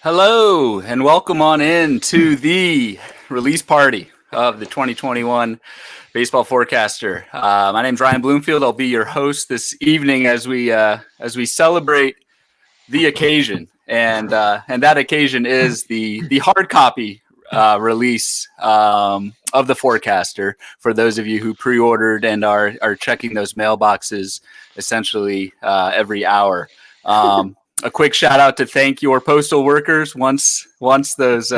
Hello, and welcome on in to the release party of the 2021 Baseball Forecaster. My name's Ryan Bloomfield. I'll be your host this evening as we celebrate the occasion, and that occasion is the hard copy release of the Forecaster. For those of you who pre-ordered and are checking those mailboxes essentially every hour. A quick shout out to thank your postal workers once those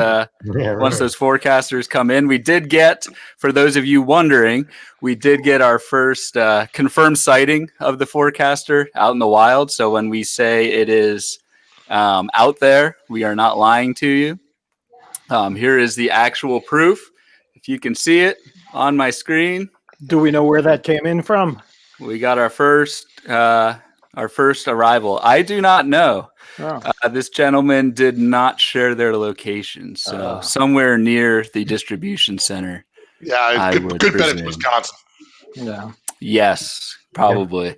forecasters come in. We did get, for those of you wondering, our first confirmed sighting of the Forecaster out in the wild. So when we say it is out there, we are not lying to you. Here is the actual proof. If you can see it on my screen. Do we know where that came in from? We got our first arrival. I do not know. Oh. This gentleman did not share their location, so somewhere near the distribution center. Yeah, good bet it's Wisconsin. Yeah. Yes, probably.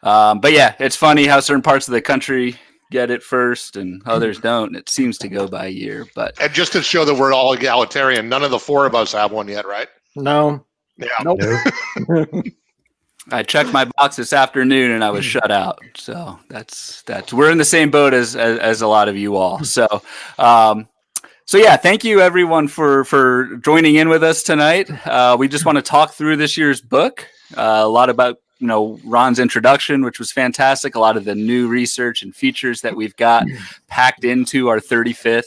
Yeah. But yeah, it's funny how certain parts of the country get it first and others don't. It seems to go by year. And just to show that we're all egalitarian, none of the four of us have one yet, right? No. Yeah. Nope. I checked my box this afternoon and I was shut out. So that's we're in the same boat as a lot of you all. So yeah, thank you everyone for joining in with us tonight. We just want to talk through this year's book, a lot about Ron's introduction, which was fantastic. A lot of the new research and features that we've got packed into our 35th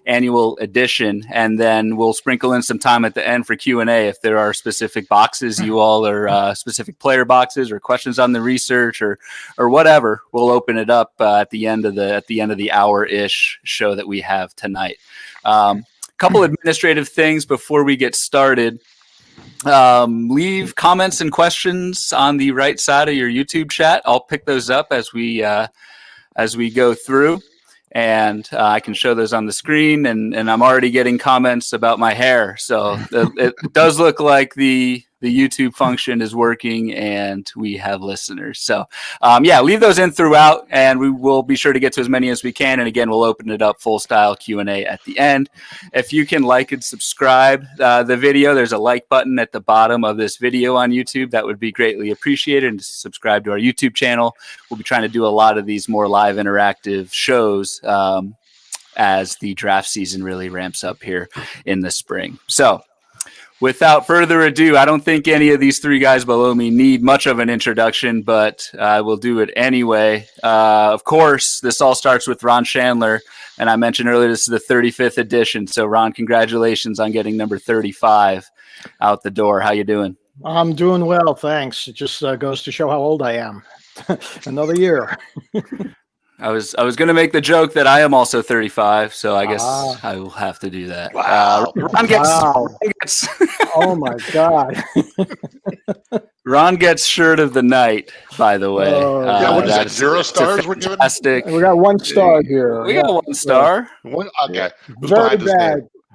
annual edition, and then we'll sprinkle in some time at the end for Q&A if there are specific boxes you all are specific player boxes or questions on the research or whatever. We'll open it up at the end of the hour-ish show that we have tonight. Couple administrative things before we get started. Leave comments and questions on the right side of your YouTube chat. I'll pick those up as we go through. And I can show those on the screen, and I'm already getting comments about my hair. So it does look like the YouTube function is working and we have listeners. So yeah, leave those in throughout and we will be sure to get to as many as we can. And again, we'll open it up full style Q&A at the end. If you can like and subscribe the video, there's a like button at the bottom of this video on YouTube. That would be greatly appreciated. And subscribe to our YouTube channel. We'll be trying to do a lot of these more live interactive shows as the draft season really ramps up here in the spring. So without further ado, I don't think any of these three guys below me need much of an introduction, but I will do it anyway. Of course, this all starts with Ron Chandler, and I mentioned earlier this is the 35th edition. So, Ron, congratulations on getting number 35 out the door. How you doing? I'm doing well, thanks. It just goes to show how old I am. Another year. I was going to make the joke that I am also 35, so I guess I will have to do that. Wow. Ron gets oh my God. Ron gets shirt of the night, by the way. Yeah, what is that? 0 stars we're giving? We got 1 star here. We got 1 star. Okay.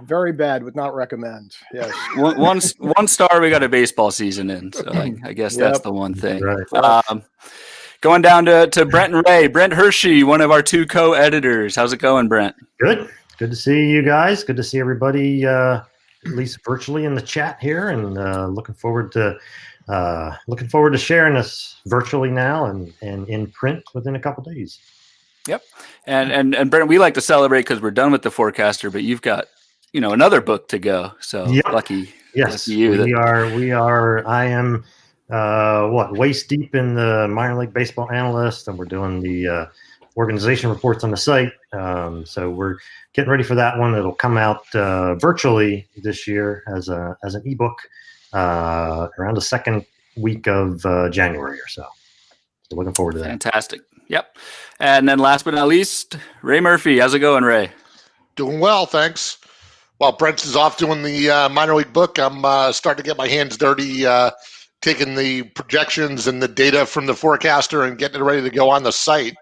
Very bad. Would not recommend. Yes. One star. We got a baseball season in, so I guess that's the one thing. Right. Going down to Brent and Ray. Brent Hershey, one of our 2 co-editors. How's it going, Brent? Good to see you guys. Good to see everybody, at least virtually in the chat here, and looking forward to sharing this virtually now and in print within a couple days. Yep. And Brent, we like to celebrate because we're done with the Forecaster, but you've got another book to go. So lucky. Yes, lucky you. We are. I am. Waist deep in the minor league baseball analyst, and we're doing the organization reports on the site. So we're getting ready for that one. It'll come out virtually this year as an ebook around the second week of January or so. So looking forward to that. Fantastic. Yep. And then last but not least, Ray Murphy. How's it going, Ray? Doing well, thanks. While Brent is off doing the minor league book, I'm starting to get my hands dirty taking the projections and the data from the Forecaster and getting it ready to go on the site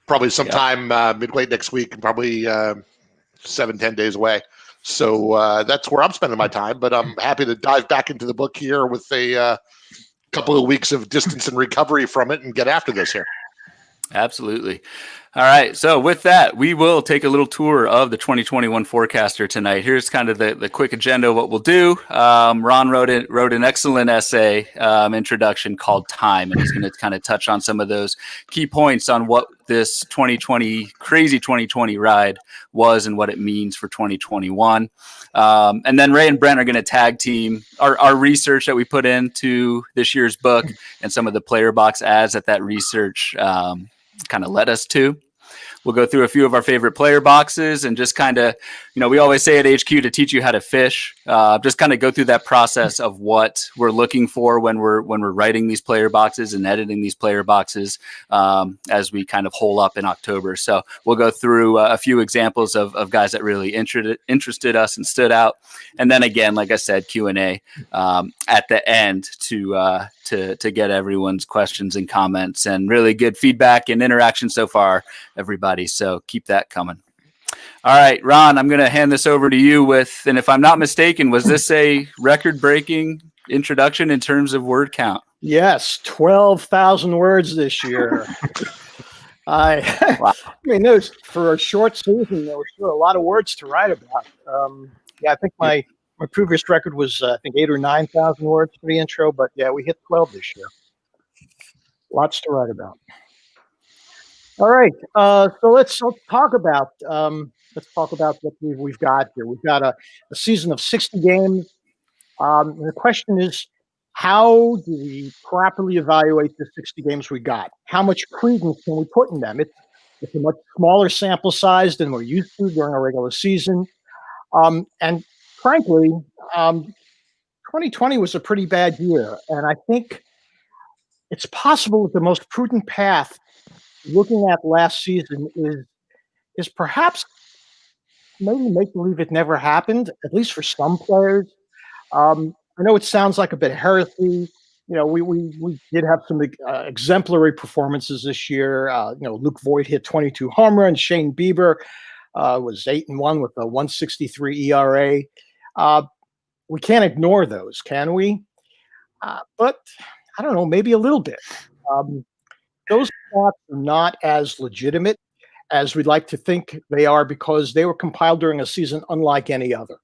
probably sometime midway next week, probably 7-10 days away. So that's where I'm spending my time, but I'm happy to dive back into the book here with a couple of weeks of distance and recovery from it and get after this here. Absolutely. All right. So with that, we will take a little tour of the 2021 forecaster tonight. Here's kind of the quick agenda of what we'll do. Ron wrote an excellent essay introduction called Time, and he's going to kind of touch on some of those key points on what this crazy 2020 ride was and what it means for 2021. And then Ray and Brent are going to tag team our research that we put into this year's book and some of the player box ads that research kind of led us to. We'll go through a few of our favorite player boxes and just kind of, we always say at HQ to teach you how to fish, just kind of go through that process of what we're looking for when we're writing these player boxes and editing these player boxes as we kind of hole up in October. So we'll go through a few examples of guys that really interested us and stood out. And then again, like I said, Q&A at the end to get everyone's questions and comments, and really good feedback and interaction so far, everybody. So keep that coming. All right, Ron, I'm going to hand this over to you and if I'm not mistaken, was this a record-breaking introduction in terms of word count? Yes, 12,000 words this year. Wow. I mean, for a short season, there was still a lot of words to write about. I think my previous record was, 8,000 or 9,000 words for the intro, but yeah, we hit 12 this year. Lots to write about. All right, so let's talk about what we've got here. We've got a season of 60 games. And the question is, how do we properly evaluate the 60 games we got? How much credence can we put in them? It's a much smaller sample size than we're used to during a regular season. And frankly, 2020 was a pretty bad year. And I think it's possible that the most prudent path looking at last season is perhaps maybe make believe it never happened, at least for some players. I know it sounds like a bit of heresy. We did have some exemplary performances this year. Luke Voigt hit 22 home runs. Shane Bieber was 8-1 with a 1.63 ERA. We can't ignore those, can we? But I don't know, maybe a little bit. Those stats are not as legitimate as we'd like to think they are because they were compiled during a season unlike any other.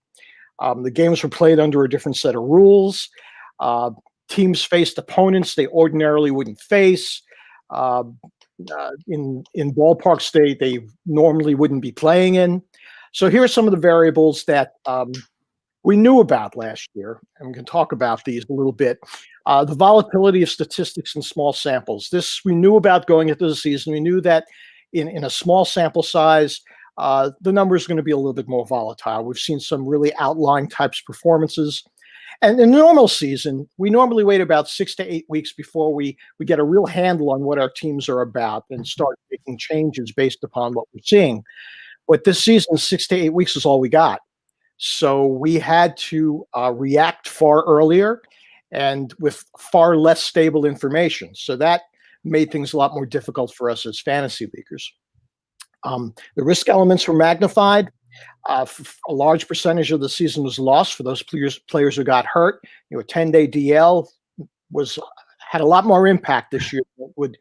The games were played under a different set of rules. Teams faced opponents they ordinarily wouldn't face. In ballparks they normally wouldn't be playing in. So here are some of the variables that we knew about last year, and we can talk about these a little bit. The volatility of statistics in small samples. This we knew about going into the season. We knew that in a small sample size, the number is going to be a little bit more volatile. We've seen some really outlying types of performances. And in a normal season, we normally wait about 6 to 8 weeks before we get a real handle on what our teams are about and start making changes based upon what we're seeing. But this season, 6 to 8 weeks is all we got. So we had to react far earlier and with far less stable information. So that made things a lot more difficult for us as fantasy leaguers. The risk elements were magnified. A large percentage of the season was lost for those players who got hurt. A 10-day DL had a lot more impact this year than it would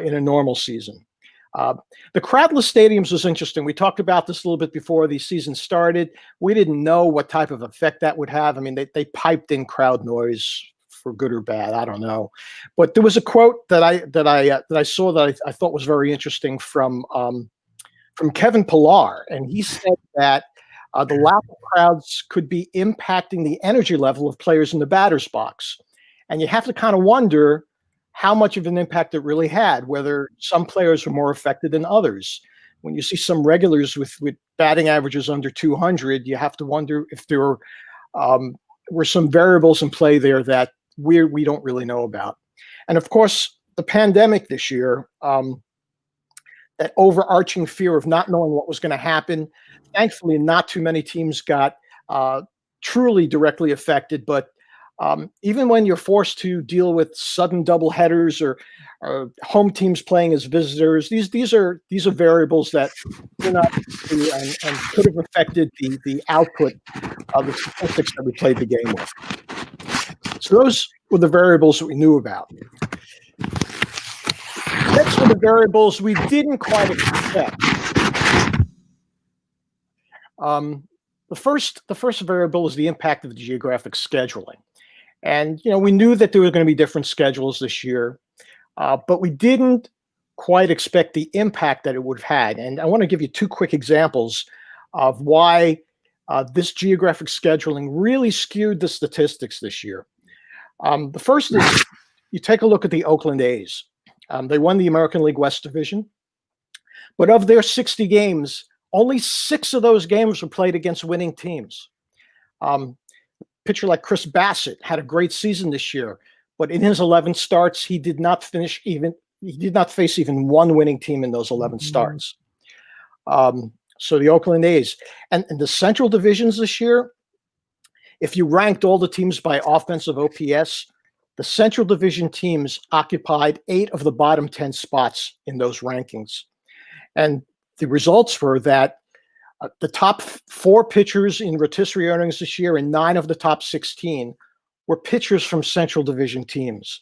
in a normal season. The crowdless stadiums was interesting. We talked about this a little bit before the season started. We didn't know what type of effect that would have. I mean, they piped in crowd noise for good or bad. I don't know. But there was a quote that I saw that I thought was very interesting from Kevin Pillar, and he said that the lack of crowds could be impacting the energy level of players in the batter's box. And you have to kind of wonder how much of an impact it really had, whether some players were more affected than others. When you see some regulars with batting averages under 200, you have to wonder if there were some variables in play there that we don't really know about. And of course, the pandemic this year, that overarching fear of not knowing what was going to happen. Thankfully, not too many teams got truly directly affected, but even when you're forced to deal with sudden double headers or home teams playing as visitors, these are variables that we're not and could have affected the output of the statistics that we played the game with. So those were the variables that we knew about. Next are the variables we didn't quite expect. The first variable is the impact of the geographic scheduling. And, we knew that there were going to be different schedules this year, but we didn't quite expect the impact that it would have had. And I want to give you two quick examples of why this geographic scheduling really skewed the statistics this year. The first is you take a look at the Oakland A's. They won the American League West Division, but of their 60 games, only 6 of those games were played against winning teams. Pitcher like Chris Bassett had a great season this year, but in his 11 starts, he did not face even one winning team in those 11 starts. So the Oakland A's and the Central divisions this year, if you ranked all the teams by offensive OPS, the Central Division teams occupied 8 of the bottom 10 spots in those rankings. And the results were that the top 4 pitchers in rotisserie earnings this year and 9 of the top 16 were pitchers from Central Division teams.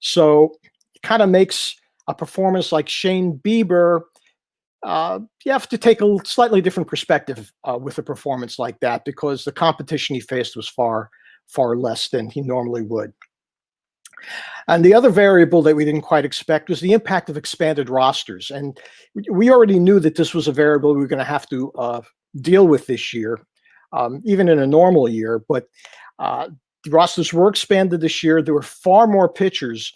So it kind of makes a performance like Shane Bieber, you have to take a slightly different perspective with a performance like that, because the competition he faced was far, far less than he normally would. And the other variable that we didn't quite expect was the impact of expanded rosters. And we already knew that this was a variable we were going to have to deal with this year, even in a normal year. But the rosters were expanded this year. There were far more pitchers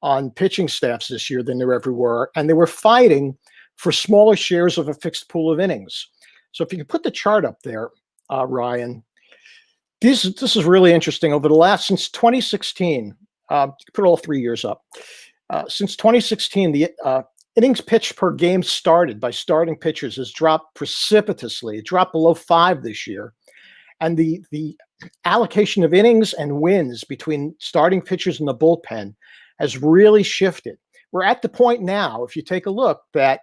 on pitching staffs this year than there ever were. And they were fighting for smaller shares of a fixed pool of innings. So if you could put the chart up there, Ryan, this is really interesting. Over the last, since 2016, put all 3 years up. Since 2016, the innings pitched per game started by starting pitchers has dropped precipitously. It dropped below 5 this year. And the allocation of innings and wins between starting pitchers and the bullpen has really shifted. We're at the point now, if you take a look, that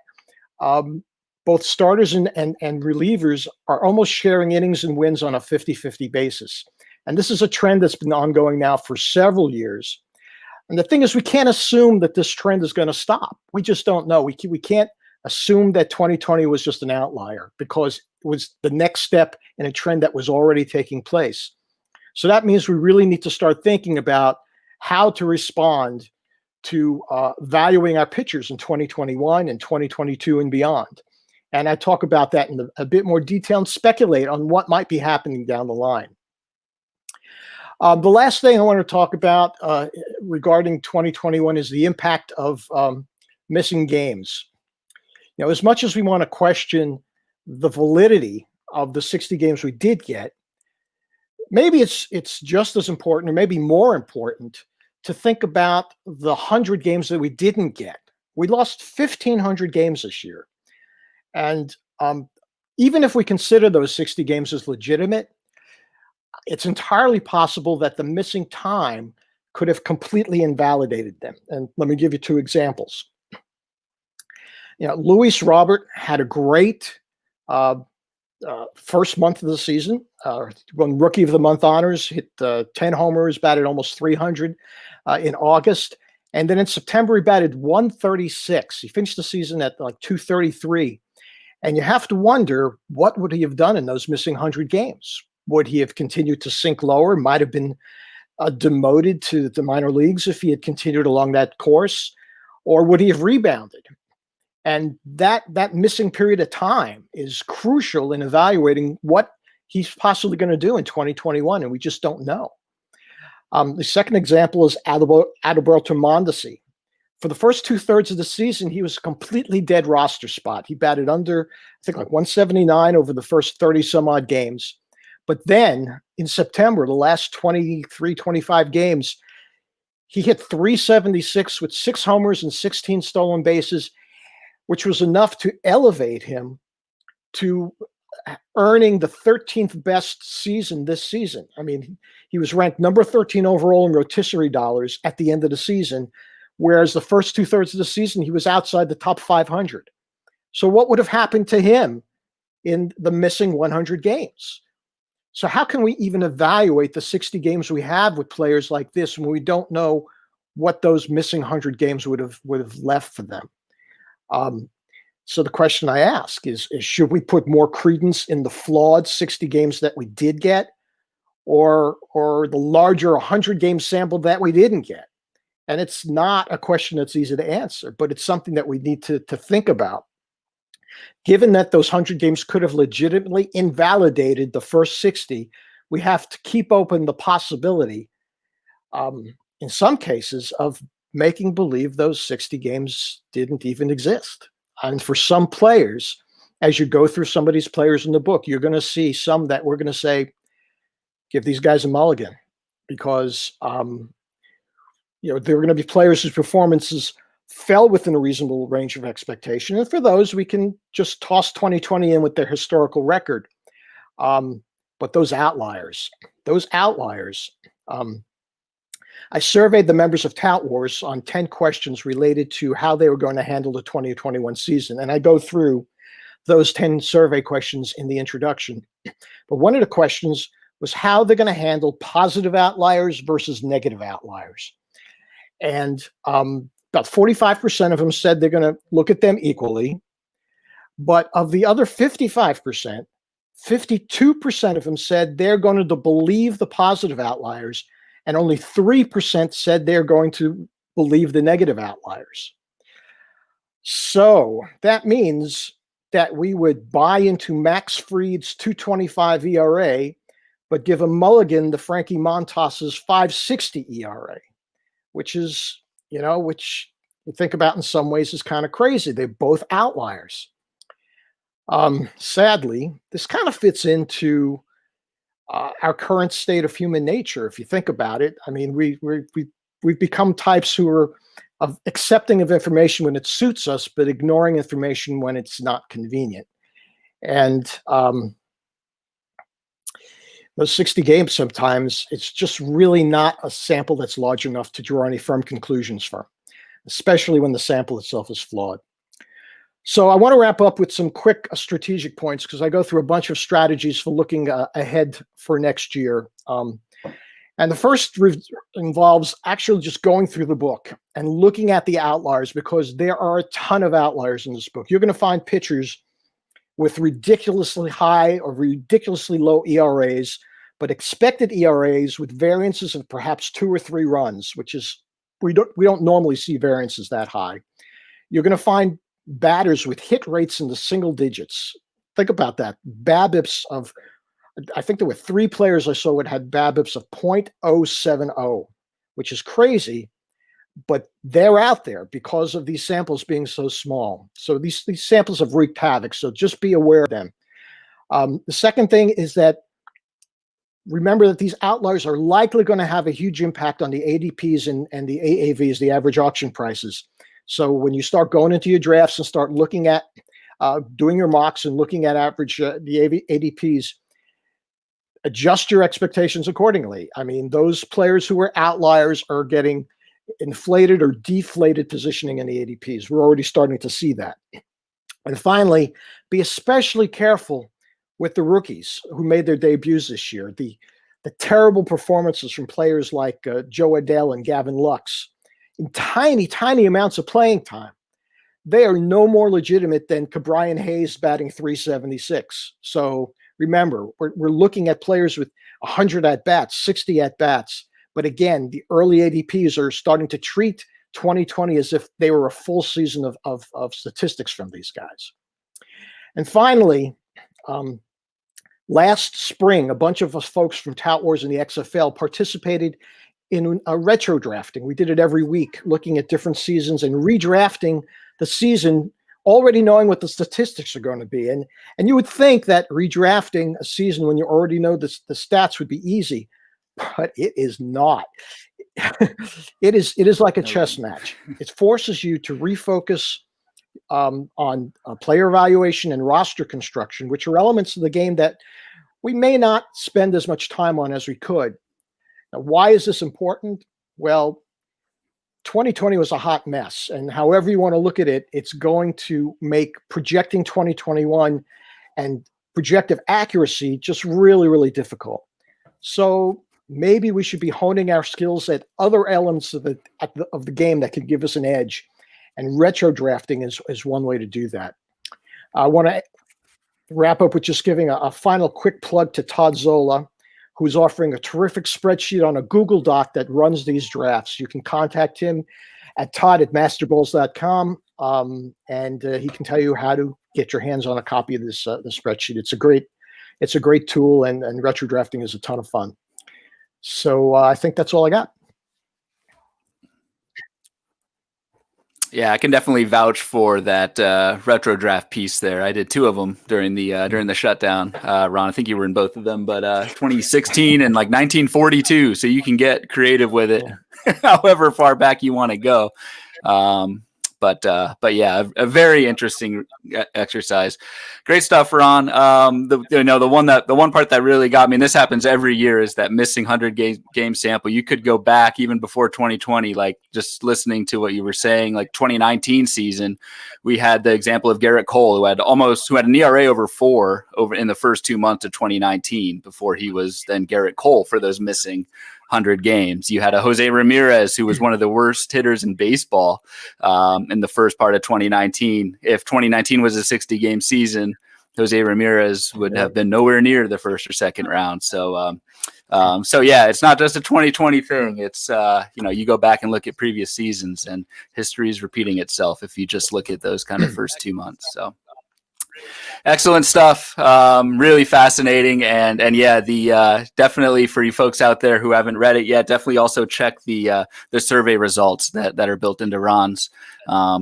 both starters and relievers are almost sharing innings and wins on a 50-50 basis. And this is a trend that's been ongoing now for several years. And the thing is, we can't assume that this trend is going to stop. We just don't know. We can't assume that 2020 was just an outlier, because it was the next step in a trend that was already taking place. So that means we really need to start thinking about how to respond to valuing our pitchers in 2021 and 2022 and beyond. And I talk about that in a bit more detail and speculate on what might be happening down the line. The last thing I want to talk about regarding 2021 is the impact of missing games. As much as we want to question the validity of the 60 games we did get, maybe it's just as important, or maybe more important, to think about the 100 games that we didn't get. We lost 1,500 games this year. And even if we consider those 60 games as legitimate, it's entirely possible that the missing time could have completely invalidated them. And let me give you 2 examples. Luis Robert had a great first month of the season, won Rookie of the Month honors, hit 10 homers, batted almost 300 in August. And then in September, he batted 136. He finished the season at like 233. And you have to wonder, what would he have done in those missing 100 games? Would he have continued to sink lower? Might have been demoted to the minor leagues if he had continued along that course, or would he have rebounded? And that missing period of time is crucial in evaluating what he's possibly going to do in 2021, and we just don't know. The second example is Adalberto Mondesi. For the first 2/3 of the season, he was a completely dead roster spot. He batted under, I think, like 179 over the first 30 some odd games. But then in September, the last 23, 25 games, he hit 376 with 6 homers and 16 stolen bases, which was enough to elevate him to earning the 13th best season this season. I mean, he was ranked number 13 overall in rotisserie dollars at the end of the season, whereas the first 2/3 of the season, he was outside the top 500. So what would have happened to him in the missing 100 games? So how can we even evaluate the 60 games we have with players like this when we don't know what those missing 100 games would have left for them. So the question I ask is should we put more credence in the flawed 60 games that we did get, or the larger 100 game sample that we didn't get? And it's not a question that's easy to answer, but it's something that we need to think about. Given that those 100 games could have legitimately invalidated the first 60, we have to keep open the possibility, in some cases, of making believe those 60 games didn't even exist. And for some players, as you go through some of these players in the book, you're going to see some that we're going to say, give these guys a mulligan, because there are going to be players whose performances fell within a reasonable range of expectation. And for those, we can just toss 2020 in with their historical record. But those outliers, I surveyed the members of Tout Wars on 10 questions related to how they were going to handle the 2021 season. And I go through those 10 survey questions in the introduction. But one of the questions was how they're going to handle positive outliers versus negative outliers. And about 45% of them said they're going to look at them equally. But of the other 55%, 52% of them said they're going to believe the positive outliers, and only 3% said they're going to believe the negative outliers. So that means that we would buy into Max Fried's 2.25 ERA, but give a mulligan to Frankie Montas's 5.60 ERA, which is, which you think about in some ways is kind of crazy. They're both outliers. Sadly, this kind of fits into our current state of human nature. If you think about it, I mean, we've become types who are accepting of information when it suits us, but ignoring information when it's not convenient. And those 60 games, sometimes it's just really not a sample that's large enough to draw any firm conclusions from, especially when the sample itself is flawed. So I want to wrap up with some quick strategic points, because I go through a bunch of strategies for looking ahead for next year. And the first involves actually just going through the book and looking at the outliers, because there are a ton of outliers in this book. You're going to find pitchers with ridiculously high or ridiculously low ERAs, but expected ERAs with variances of perhaps 2 or 3 runs, which is, we don't normally see variances that high. You're going to find batters with hit rates in the single digits. Think about that. BABIPs of, I think there were 3 players I saw that had BABIPs of 0.070, which is crazy, but they're out there because of these samples being so small. So these samples have wreaked havoc, so just be aware of them. The second thing is that remember that these outliers are likely going to have a huge impact on the ADPs and the AAVs, the average auction prices. So when you start going into your drafts and start looking at doing your mocks and looking at average the ADPs, adjust your expectations accordingly. I mean, those players who are outliers are getting inflated or deflated positioning in the ADPs. We're already starting to see that. And finally, be especially careful with the rookies who made their debuts this year. The terrible performances from players like Joe Adele and Gavin Lux in tiny, tiny amounts of playing time. They are no more legitimate than Cabrian Hayes batting 376. So remember, we're looking at players with 100 at-bats, 60 at-bats. But again, the early ADPs are starting to treat 2020 as if they were a full season of statistics from these guys. And finally, last spring, a bunch of us folks from Tout Wars and the XFL participated in a retro drafting. We did it every week, looking at different seasons and redrafting the season, already knowing what the statistics are going to be. And you would think that redrafting a season when you already know the stats would be easy, but it is not. It is like a chess match. It forces you to refocus on player evaluation and roster construction, which are elements of the game that we may not spend as much time on as we could. Now, why is this important? Well, 2020 was a hot mess, and however you want to look at it, it's going to make projecting 2021 and projective accuracy just really, really difficult. So maybe we should be honing our skills at other elements of the game that could give us an edge. And retro drafting is one way to do that. I want to wrap up with just giving a final quick plug to Todd Zola, who's offering a terrific spreadsheet on a Google Doc that runs these drafts. You can contact him at todd@masterballs.com, and he can tell you how to get your hands on a copy of this the spreadsheet. It's a great tool, and retro drafting is a ton of fun. So I think that's all I got. Yeah, I can definitely vouch for that retro draft piece there. I did 2 of them during the shutdown. Ron, I think you were in both of them, but 2016 and like 1942. So you can get creative with it, however far back you want to go. But yeah, a very interesting exercise. Great stuff, Ron. The one part that really got me, and this happens every year, is that missing 100 game sample. You could go back even before 2020, like just listening to what you were saying, like 2019 season, we had the example of Garrett Cole, who had an ERA over 4 in the first 2 months of 2019 before he was then Garrett Cole for those missing 100 games. You had a Jose Ramirez, who was one of the worst hitters in baseball in the first part of 2019. If 2019 was a 60-game season, Jose Ramirez would have been nowhere near the first or second round. So yeah, it's not just a 2020 thing. It's you go back and look at previous seasons, and history is repeating itself if you just look at those kind of first 2 months. So excellent stuff. Really fascinating. And yeah, definitely for you folks out there who haven't read it yet, definitely also check the survey results that are built into Ron's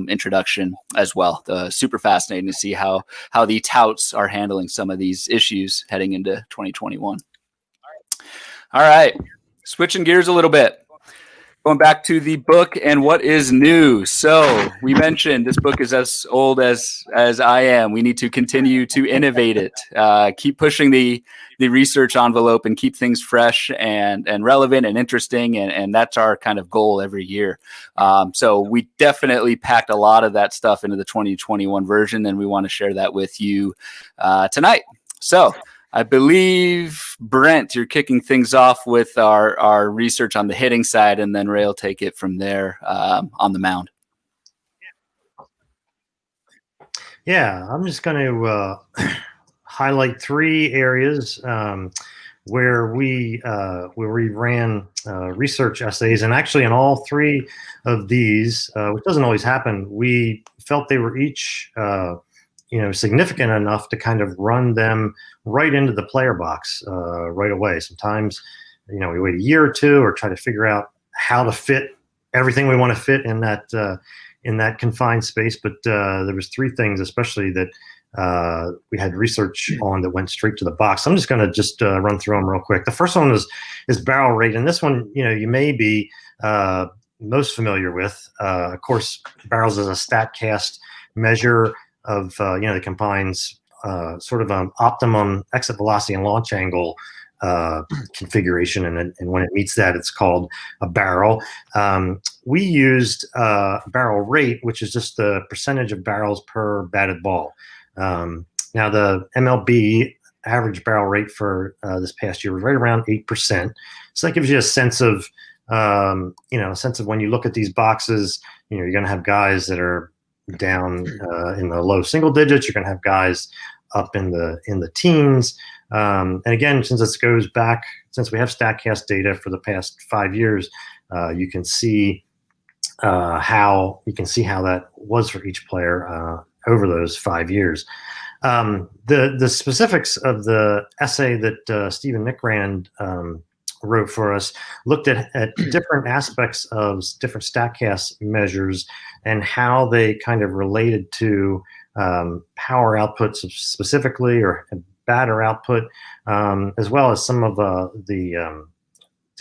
introduction as well. Super fascinating to see how the touts are handling some of these issues heading into 2021. All right, switching gears a little bit. Going back to the book and what is new. So we mentioned this book is as old as I am. We need to continue to innovate it, keep pushing the research envelope and keep things fresh and relevant and interesting. And that's our kind of goal every year. So we definitely packed a lot of that stuff into the 2021 version, and we want to share that with you tonight. So I believe, Brent, you're kicking things off with our research on the hitting side, and then Ray will take it from there on the mound. Yeah, I'm just going to highlight 3 areas where we ran research essays, and actually in all 3 of these, which doesn't always happen, we felt they were each significant enough to kind of run them right into the player box right away. Sometimes, we wait a year or 2 or try to figure out how to fit everything we want to fit in that confined space. But there was 3 things, especially that we had research on that went straight to the box. I'm just going to run through them real quick. The first one is barrel rate, and this one, you may be most familiar with. Of course, barrels is a StatCast measure of that combines sort of an optimum exit velocity and launch angle configuration, and when it meets that, it's called a barrel. We used barrel rate, which is just the percentage of barrels per batted ball. Now the MLB average barrel rate for this past year was right around 8%. So that gives you a sense of when you look at these boxes, you're going to have guys that are down in the low single digits. You're going to have guys up in the teens. And again, since we have StatCast data for the past 5 years, you can see how that was for each player over those 5 years. The specifics of the essay that Stephen Nickrand wrote for us looked at different aspects of different StatCast measures and how they kind of related to power output specifically, or batter output, as well as some of the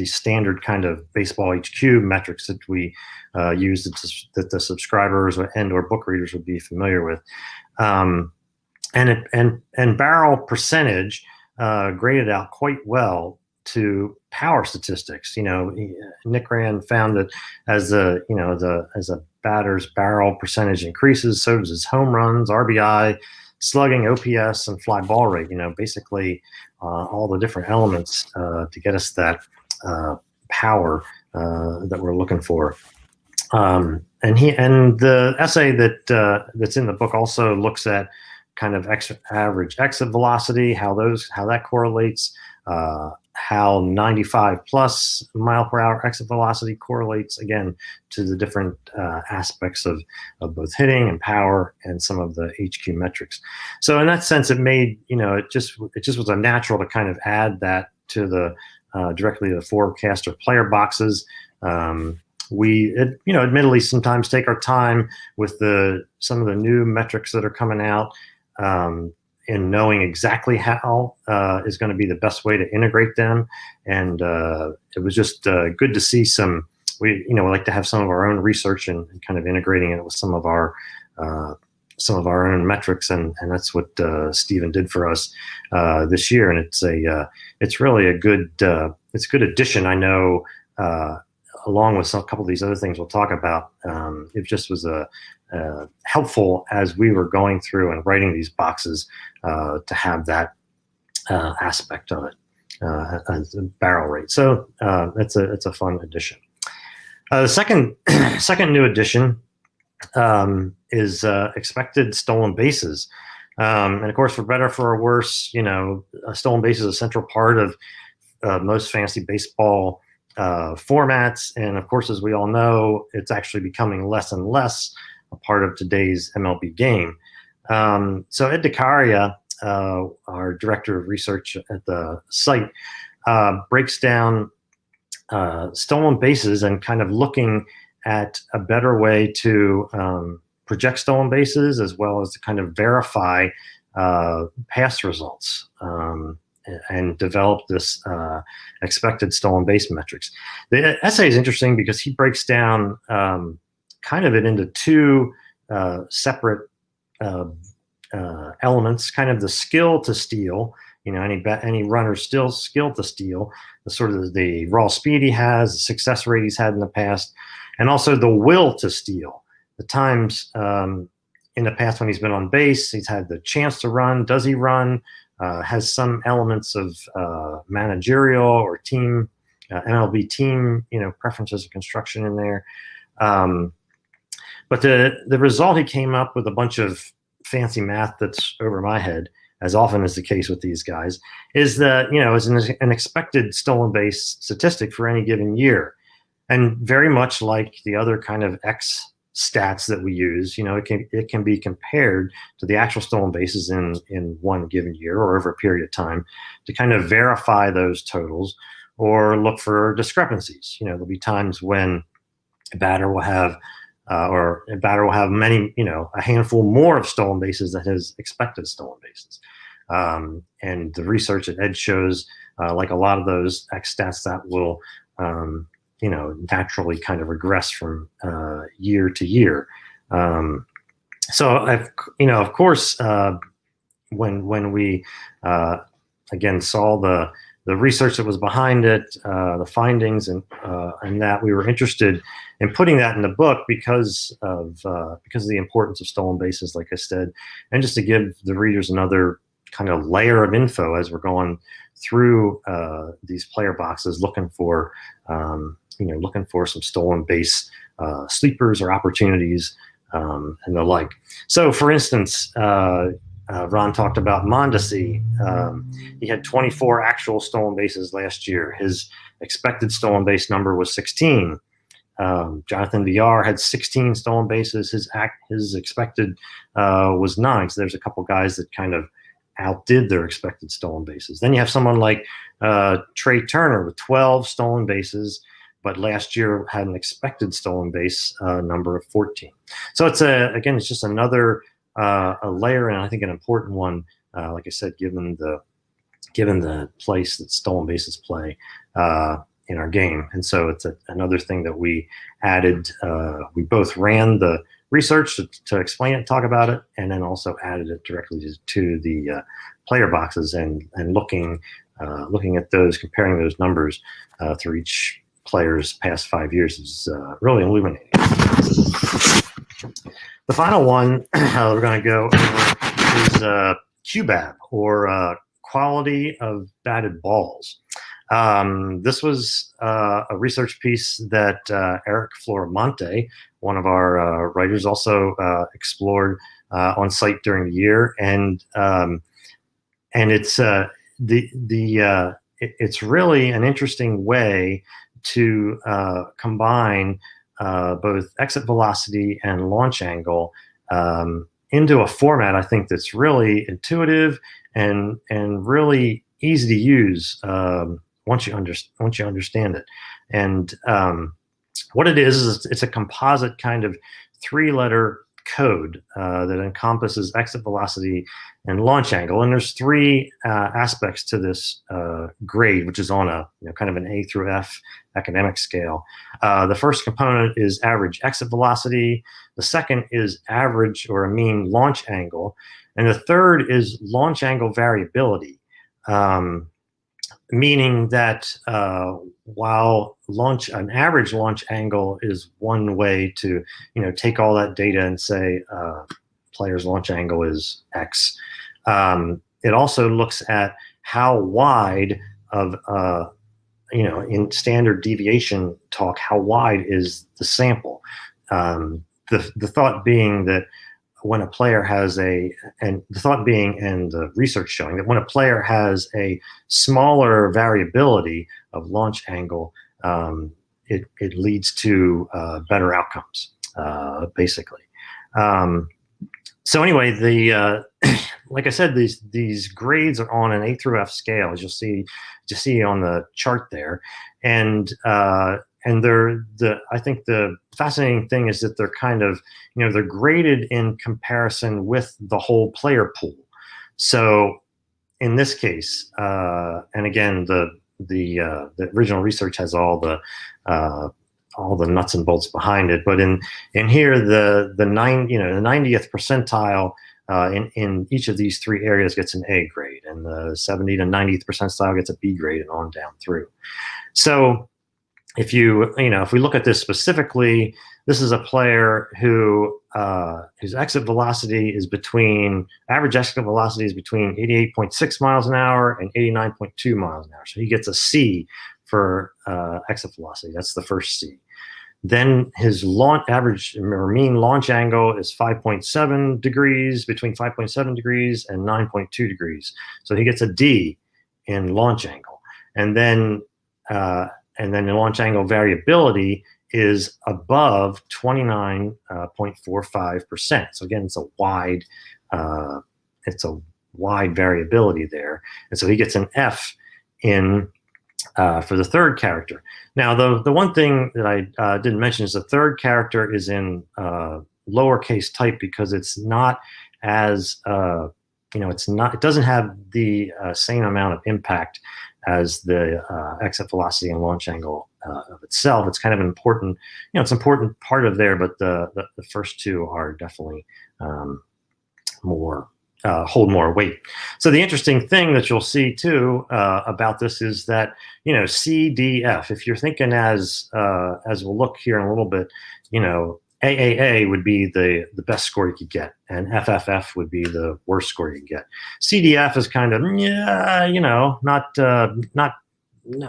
standard kind of BaseballHQ metrics that we use that the subscribers and/or book readers would be familiar with. And barrel percentage graded out quite well to power statistics. Nickrand found that as a batter's barrel percentage increases, so does his home runs, RBI, slugging, OPS, and fly ball rate. Basically all the different elements to get us that power that we're looking for. And the essay that's in the book also looks at kind of average exit velocity, how that correlates, how 95 plus mile per hour exit velocity correlates again to the different aspects of both hitting and power and some of the HQ metrics. So in that sense, it made, it just was a natural to kind of add that to the directly to the forecaster player boxes. We admittedly sometimes take our time with some of the new metrics that are coming out, and knowing exactly how is going to be the best way to integrate them. And it was just good to see we like to have some of our own research and kind of integrating it with some of our own metrics, and that's what Stephen did for us this year. And it's really a good addition. I know. Along with a couple of these other things we'll talk about, it just was helpful as we were going through and writing these boxes to have that aspect of it as a barrel rate. So it's a fun addition. The second new addition is expected stolen bases, and of course, for better or for worse, a stolen base is a central part of most fantasy baseball formats, and of course, as we all know, it's actually becoming less and less a part of today's MLB game. So Ed DeCaria, our director of research at the site, breaks down stolen bases and kind of looking at a better way to project stolen bases as well as to kind of verify past results. And develop this expected stolen base metrics. The essay is interesting because he breaks down kind of it into two separate elements, kind of the skill to steal, any runner's still skill to steal, the sort of the raw speed he has, the success rate he's had in the past, and also the will to steal. The times in the past when he's been on base, he's had the chance to run, does he run? Has some elements of managerial or team, MLB team, preferences of construction in there. But the result, he came up with a bunch of fancy math that's over my head, as often is the case with these guys, is that, is an expected stolen base statistic for any given year. And very much like the other kind of X stats that we use, it can be compared to the actual stolen bases in one given year or over a period of time to kind of verify those totals or look for discrepancies. There'll be times when a batter will have many, a handful more of stolen bases than his expected stolen bases. And the research that Ed shows, like a lot of those X stats, that will naturally kind of regress from year to year. So of course, when we again saw the research that was behind it, the findings, and that we were interested in putting that in the book because of the importance of stolen bases, like I said, and just to give the readers another kind of layer of info as we're going through these player boxes, looking for some stolen base sleepers or opportunities and the like. So, for instance, Ron talked about Mondesi. He had 24 actual stolen bases last year. His expected stolen base number was 16. Jonathan Villar had 16 stolen bases. His expected was 9. So there's a couple guys that kind of outdid their expected stolen bases. Then you have someone like Trey Turner with 12 stolen bases, but last year had an expected stolen base number of 14. So it's it's just another a layer, and I think an important one. Like I said, given the place that stolen bases play in our game, and so it's another thing that we added. We both ran the research to explain it, talk about it, and then also added it directly to the player boxes and looking at those, comparing those numbers through each player's past 5 years is really illuminating. The final one we're going to go over is QBAB, or quality of batted balls. This was a research piece that Eric Floramonte, one of our writers, also explored on site during the year, and it's it's really an interesting way to combine both exit velocity and launch angle into a format I think that's really intuitive and really easy to use once you understand it. And what it is it's a composite kind of 3-letter code that encompasses exit velocity and launch angle. And there's 3 aspects to this grade, which is on a kind of an A through F academic scale. The first component is average exit velocity. The second is average or a mean launch angle. And the third is launch angle variability. Meaning that while an average launch angle is one way to take all that data and say player's launch angle is X, it also looks at how wide of in standard deviation talk, how wide is the sample. The thought being that when a player has and the research showing that when a player has a smaller variability of launch angle, it leads to better outcomes, basically. So anyway, like I said, these grades are on an A through F scale, as you'll see on the chart there, and I think the fascinating thing is that they're kind of, they're graded in comparison with the whole player pool. So in this case, and again, the original research has all the nuts and bolts behind it, but in here, the 90th percentile in each of these 3 areas gets an A grade, and the 70 to 90th percentile gets a B grade, and on down through. So if we look at this specifically, this is a player whose exit velocity is average exit velocity is between 88.6 miles an hour and 89.2 miles an hour. So he gets a C for exit velocity. That's the first C. Then his average or mean launch angle is 5.7 degrees, between 5.7 degrees and 9.2 degrees. So he gets a D in launch angle. And then the launch angle variability is above 29.45%. So again, it's a wide variability there. And so he gets an F in for the third character. Now, the one thing that I didn't mention is the third character is in lowercase type because it's not as it doesn't have the same amount of impact as the exit velocity and launch angle of itself. It's kind of an important, it's an important part of there, but the first 2 are definitely hold more weight. So the interesting thing that you'll see too about this is that C, D, F. If you're thinking as we'll look here in a little bit, AAA would be the best score you could get, and FFF would be the worst score you could get. CDF is kind of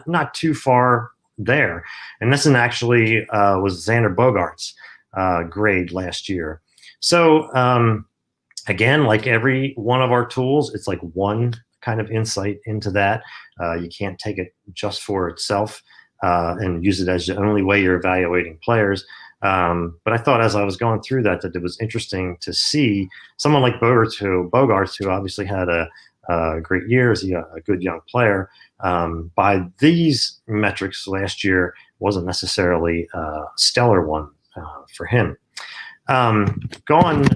not too far there, and this one actually was Xander Bogaerts' grade last year. So again, like every one of our tools, it's like one kind of insight into that. You can't take it just for itself and use it as the only way you're evaluating players. But I thought as I was going through that it was interesting to see someone like Bogaerts, who obviously had a great year as a good young player. By these metrics last year wasn't necessarily a stellar one for him. Going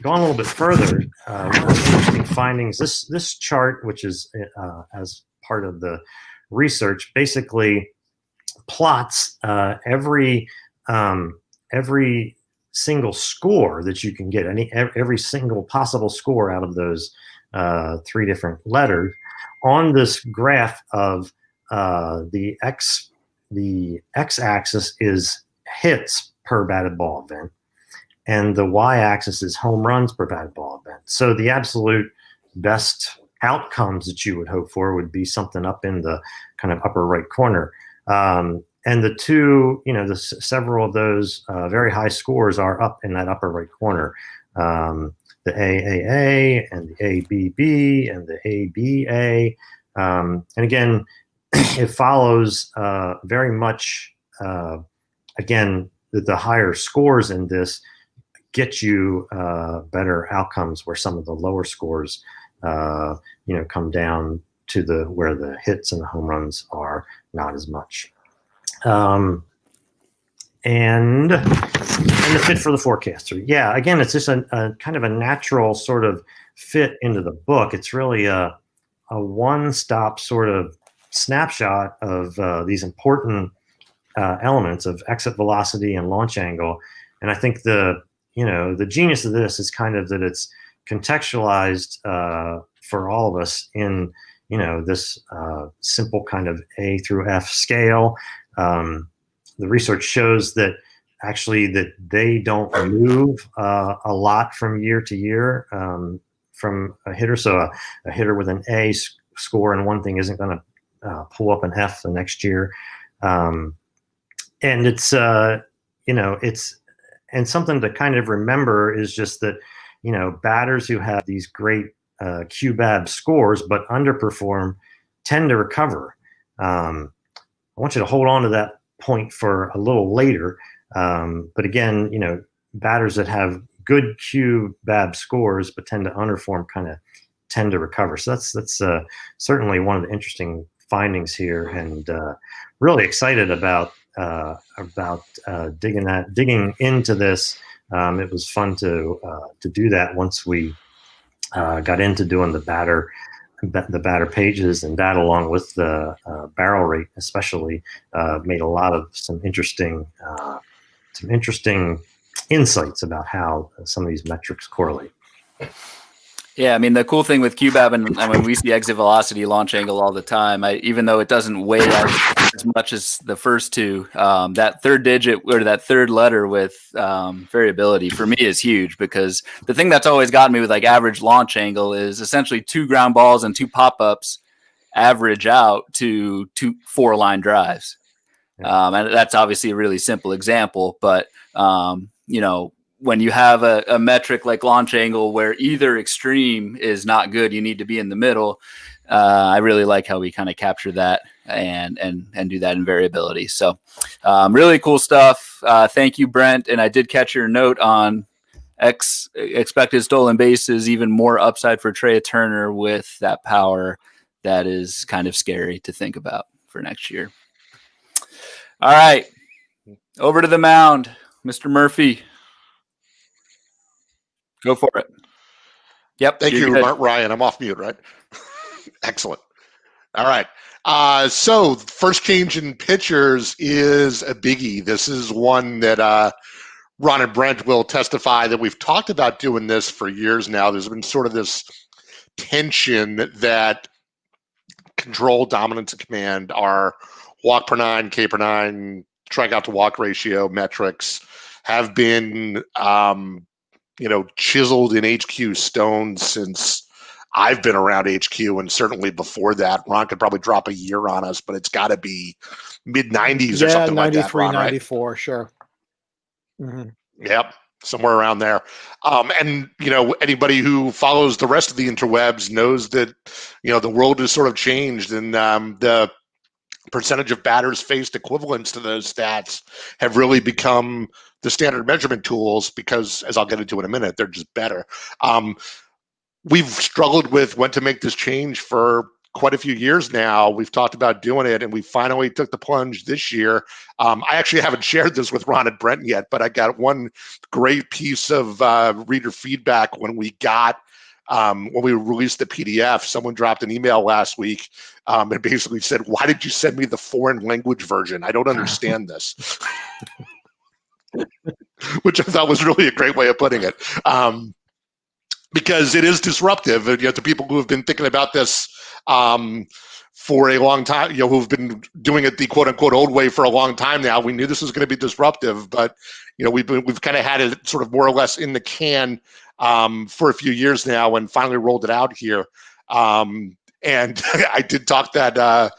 a little bit further, one of the interesting findings, this chart, which is as part of the research, basically plots every single score that you can get, every single possible score out of those 3 different letters on this graph of the x-axis is hits per batted ball event, and the y-axis is home runs per batted ball event. So the absolute best outcomes that you would hope for would be something up in the kind of upper right corner. And the two, several of those very high scores are up in that upper right corner. The AAA and the ABB and the ABA. And again, it follows very much, again, the higher scores in this get you better outcomes where some of the lower scores, come down to where the hits and the home runs are not as much. And the fit for the forecaster. Yeah, again, it's just a kind of a natural sort of fit into the book. It's really a one-stop sort of snapshot of these important elements of exit velocity and launch angle. And I think the genius of this is kind of that it's contextualized for all of us in this simple kind of A through F scale. The research shows that actually that they don't move a lot from year to year from a hitter. So a hitter with an A score in one thing isn't going to pull up an F the next year. And it's and something to kind of remember is just that, batters who have these great QBAB scores but underperform tend to recover. I want you to hold on to that point for a little later. But again, batters that have good QBAB scores but tend to underperform kind of tend to recover. So that's certainly one of the interesting findings here, and really excited about digging into this. It was fun to do that once we got into doing the batter pages, and that along with the barrel rate especially made a lot of some interesting insights about how some of these metrics correlate. Yeah, I mean, the cool thing with QBAB, and we see exit velocity, launch angle all the time, even though it doesn't weigh as much as the first two, that third digit or that third letter with variability for me is huge, because the thing that's always gotten me with like average launch angle is essentially 2 ground balls and 2 pop-ups average out to 4 line drives. And that's obviously a really simple example, but when you have a metric like launch angle where either extreme is not good, you need to be in the middle. I really like how we kind of capture that and do that in variability. So really cool stuff. Thank you, Brent. And I did catch your note on expected stolen bases, even more upside for Trey Turner with that power. That is kind of scary to think about for next year. All right, over to the mound, Mr. Murphy. Go for it. Yep. Thank you, Ryan. I'm off mute, right? Excellent. All right. So first change in pitchers is a biggie. This is one that Ron and Brent will testify that we've talked about doing this for years now. There's been sort of this tension that control, dominance, and command are walk per 9, K per 9, strikeout to walk ratio metrics have been chiseled in HQ stone since I've been around HQ, and certainly before that. Ron could probably drop a year on us, but it's got to be mid-90s or something like that. 93, 94, right? Sure. Mm-hmm. Yep, somewhere around there. And anybody who follows the rest of the interwebs knows that the world has sort of changed, and the percentage of batters faced equivalents to those stats have really become the standard measurement tools, because, as I'll get into in a minute, they're just better. We've struggled with when to make this change for quite a few years now. We've talked about doing it, and we finally took the plunge this year. I actually haven't shared this with Ron and Brent yet, but I got one great piece of reader feedback when we released the PDF. Someone dropped an email last week and basically said, "Why did you send me the foreign language version? I don't understand this." Which I thought was really a great way of putting it, because it is disruptive. To people who have been thinking about this for a long time, who've been doing it the quote unquote old way for a long time now. We knew this was going to be disruptive, but we've kind of had it sort of more or less in the can for a few years now, and finally rolled it out here. And I did talk that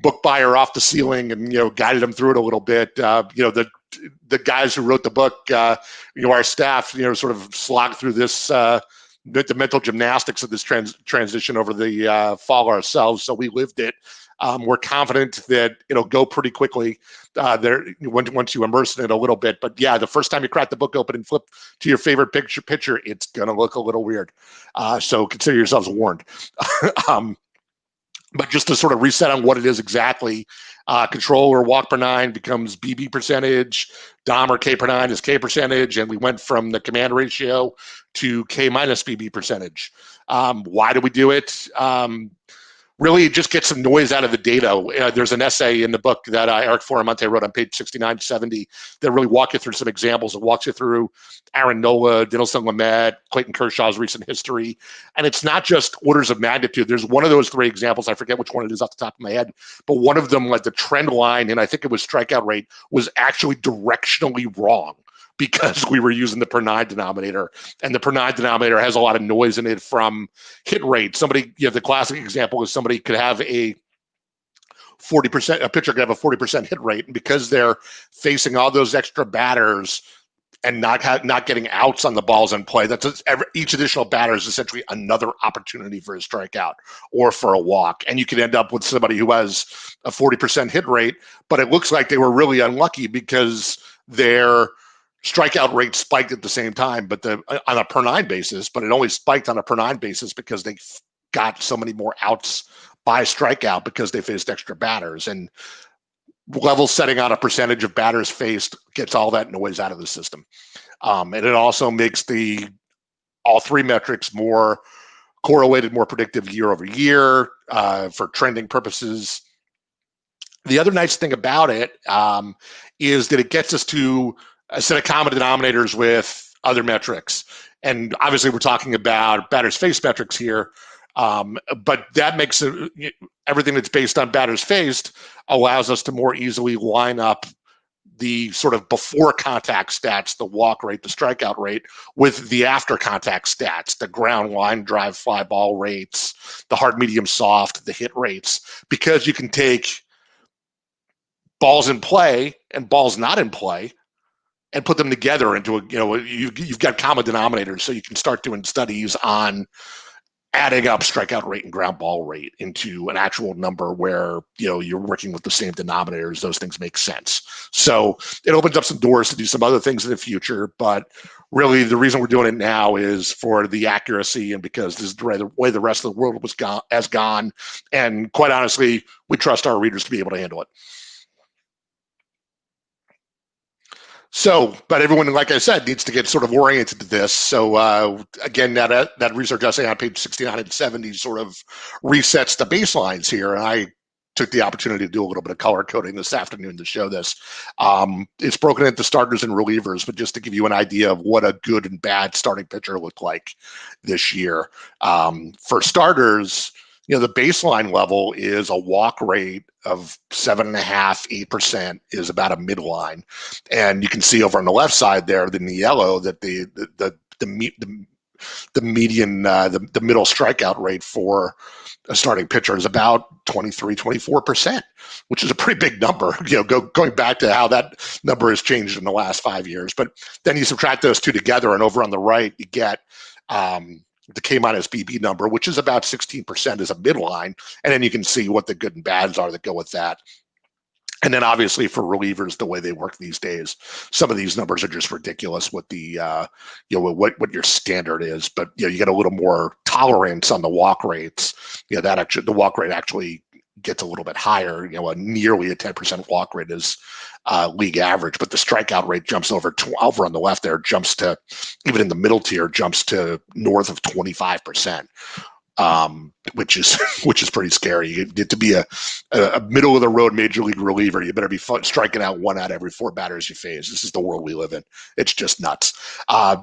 book buyer off the ceiling and, guided him through it a little bit. The guys who wrote the book, our staff, sort of slogged through this, the mental gymnastics of this transition over the fall ourselves. So we lived it. We're confident that it'll go pretty quickly once you immerse in it a little bit. But yeah, the first time you crack the book open and flip to your favorite picture, it's going to look a little weird. So consider yourselves warned. But just to sort of reset on what it is exactly, control or walk per nine becomes BB percentage, Dom or K per nine is K percentage, and we went from the command ratio to K minus BB percentage. Why do we do it? Really, it just gets some noise out of the data. There's an essay in the book that Eric Floramonte wrote on page 69 to 70 that really walk you through some examples. It walks you through Aaron Nola, Dinelson Lamet, Clayton Kershaw's recent history. And it's not just orders of magnitude. There's one of those three examples. I forget which one it is off the top of my head. But one of them, like the trend line, and I think it was strikeout rate, was actually directionally wrong, because we were using the per nine denominator, and the per nine denominator has a lot of noise in it from hit rate. The classic example is somebody could have a 40%, a pitcher could have a 40% hit rate, and because they're facing all those extra batters and not getting outs on the balls in play, each additional batter is essentially another opportunity for a strikeout or for a walk. And you can end up with somebody who has a 40% hit rate, but it looks like they were really unlucky because their strikeout rate spiked at the same time, but on a per nine basis, but it only spiked on a per nine basis because they got so many more outs by strikeout because they faced extra batters. And level setting on a percentage of batters faced gets all that noise out of the system. And it also makes all three metrics more correlated, more predictive year over year for trending purposes. The other nice thing about it is that it gets us to a set of common denominators with other metrics. And obviously we're talking about batters faced metrics here, but that makes everything that's based on batters faced allows us to more easily line up the sort of before contact stats, the walk rate, the strikeout rate, with the after contact stats, the ground, line drive, fly ball rates, the hard, medium, soft, the hit rates, because you can take balls in play and balls not in play and put them together into you've got common denominators, so you can start doing studies on adding up strikeout rate and ground ball rate into an actual number where you're working with the same denominators. Those things make sense. So it opens up some doors to do some other things in the future, but really the reason we're doing it now is for the accuracy and because this is the way the rest of the world has gone, and quite honestly, we trust our readers to be able to handle it. So, but everyone, like I said, needs to get sort of oriented to this. So again, that research essay on page 69 and 70 sort of resets the baselines here. And I took the opportunity to do a little bit of color coding this afternoon to show this. It's broken into starters and relievers, but just to give you an idea of what a good and bad starting pitcher looked like this year. For starters, the baseline level is a walk rate of 7.5%, 8% is about a midline. And you can see over on the left side there in the yellow that the median, the middle strikeout rate for a starting pitcher is about 23, 24%, which is a pretty big number, going back to how that number has changed in the last 5 years. But then you subtract those two together, and over on the right, you get the K minus BB number, which is about 16% as a midline. And then you can see what the good and bads are that go with that. And then obviously for relievers, the way they work these days, some of these numbers are just ridiculous with the, what your standard is. But, you get a little more tolerance on the walk rates. The walk rate actually gets a little bit higher. Nearly a 10% walk rate is league average, but the strikeout rate jumps over on the left there, jumps to, even in the middle tier, jumps to north of 25%, which is pretty scary. You get to be a middle of the road major league reliever, you better be striking out 1 out of every 4 batters you face. This is the world we live in. It's just nuts.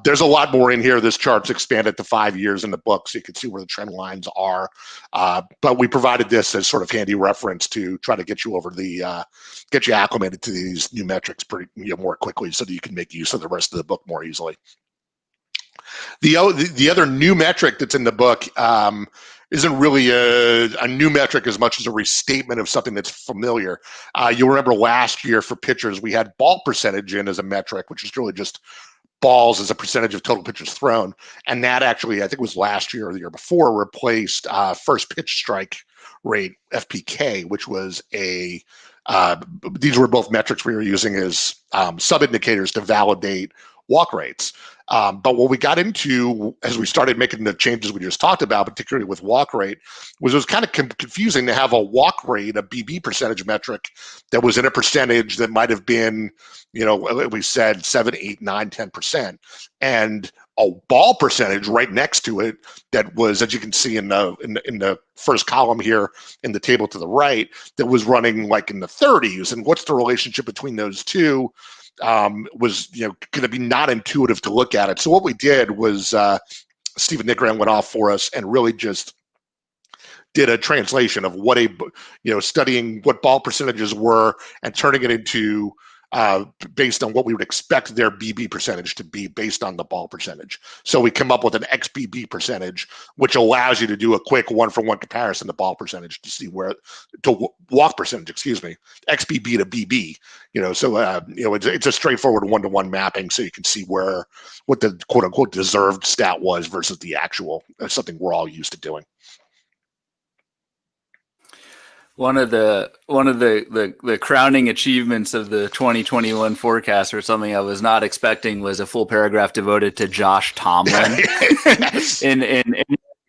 There's a lot more in here. This chart's expanded to 5 years in the book, so you can see where the trend lines are. But we provided this as sort of handy reference to try to get you get you acclimated to these new metrics pretty more quickly, so that you can make use of the rest of the book more easily. The other new metric that's in the book isn't really a new metric as much as a restatement of something that's familiar. You'll remember last year for pitchers, we had ball percentage in as a metric, which is really just balls as a percentage of total pitches thrown. And that actually, I think it was last year or the year before, replaced first pitch strike rate, FPK, which was these were both metrics we were using as sub-indicators to validate walk rates. But what we got into as we started making the changes we just talked about, particularly with walk rate, was it was kind of confusing to have a walk rate, a BB percentage metric that was in a percentage that might have been, we said 7, 8, 9, 10%, and a ball percentage right next to it that was, as you can see in the first column here in the table to the right, that was running like in the 30s. And what's the relationship between those two? Was going to be not intuitive to look at it. So what we did was Stephen Nickrand went off for us and really just did a translation of what studying what ball percentages were and turning it into based on what we would expect their BB percentage to be based on the ball percentage. So we come up with an XBB percentage, which allows you to do a quick one-for-one comparison to ball percentage to see walk percentage, XBB to BB. It's a straightforward one-to-one mapping, so you can see what the quote-unquote deserved stat was versus the actual, something we're all used to doing. One of the crowning achievements of the 2021 forecast, or something I was not expecting, was a full paragraph devoted to Josh Tomlin in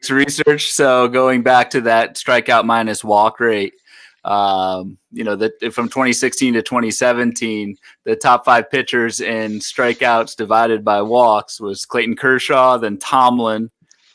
research. So going back to that strikeout minus walk rate, from 2016 to 2017, the top 5 pitchers in strikeouts divided by walks was Clayton Kershaw, then Tomlin,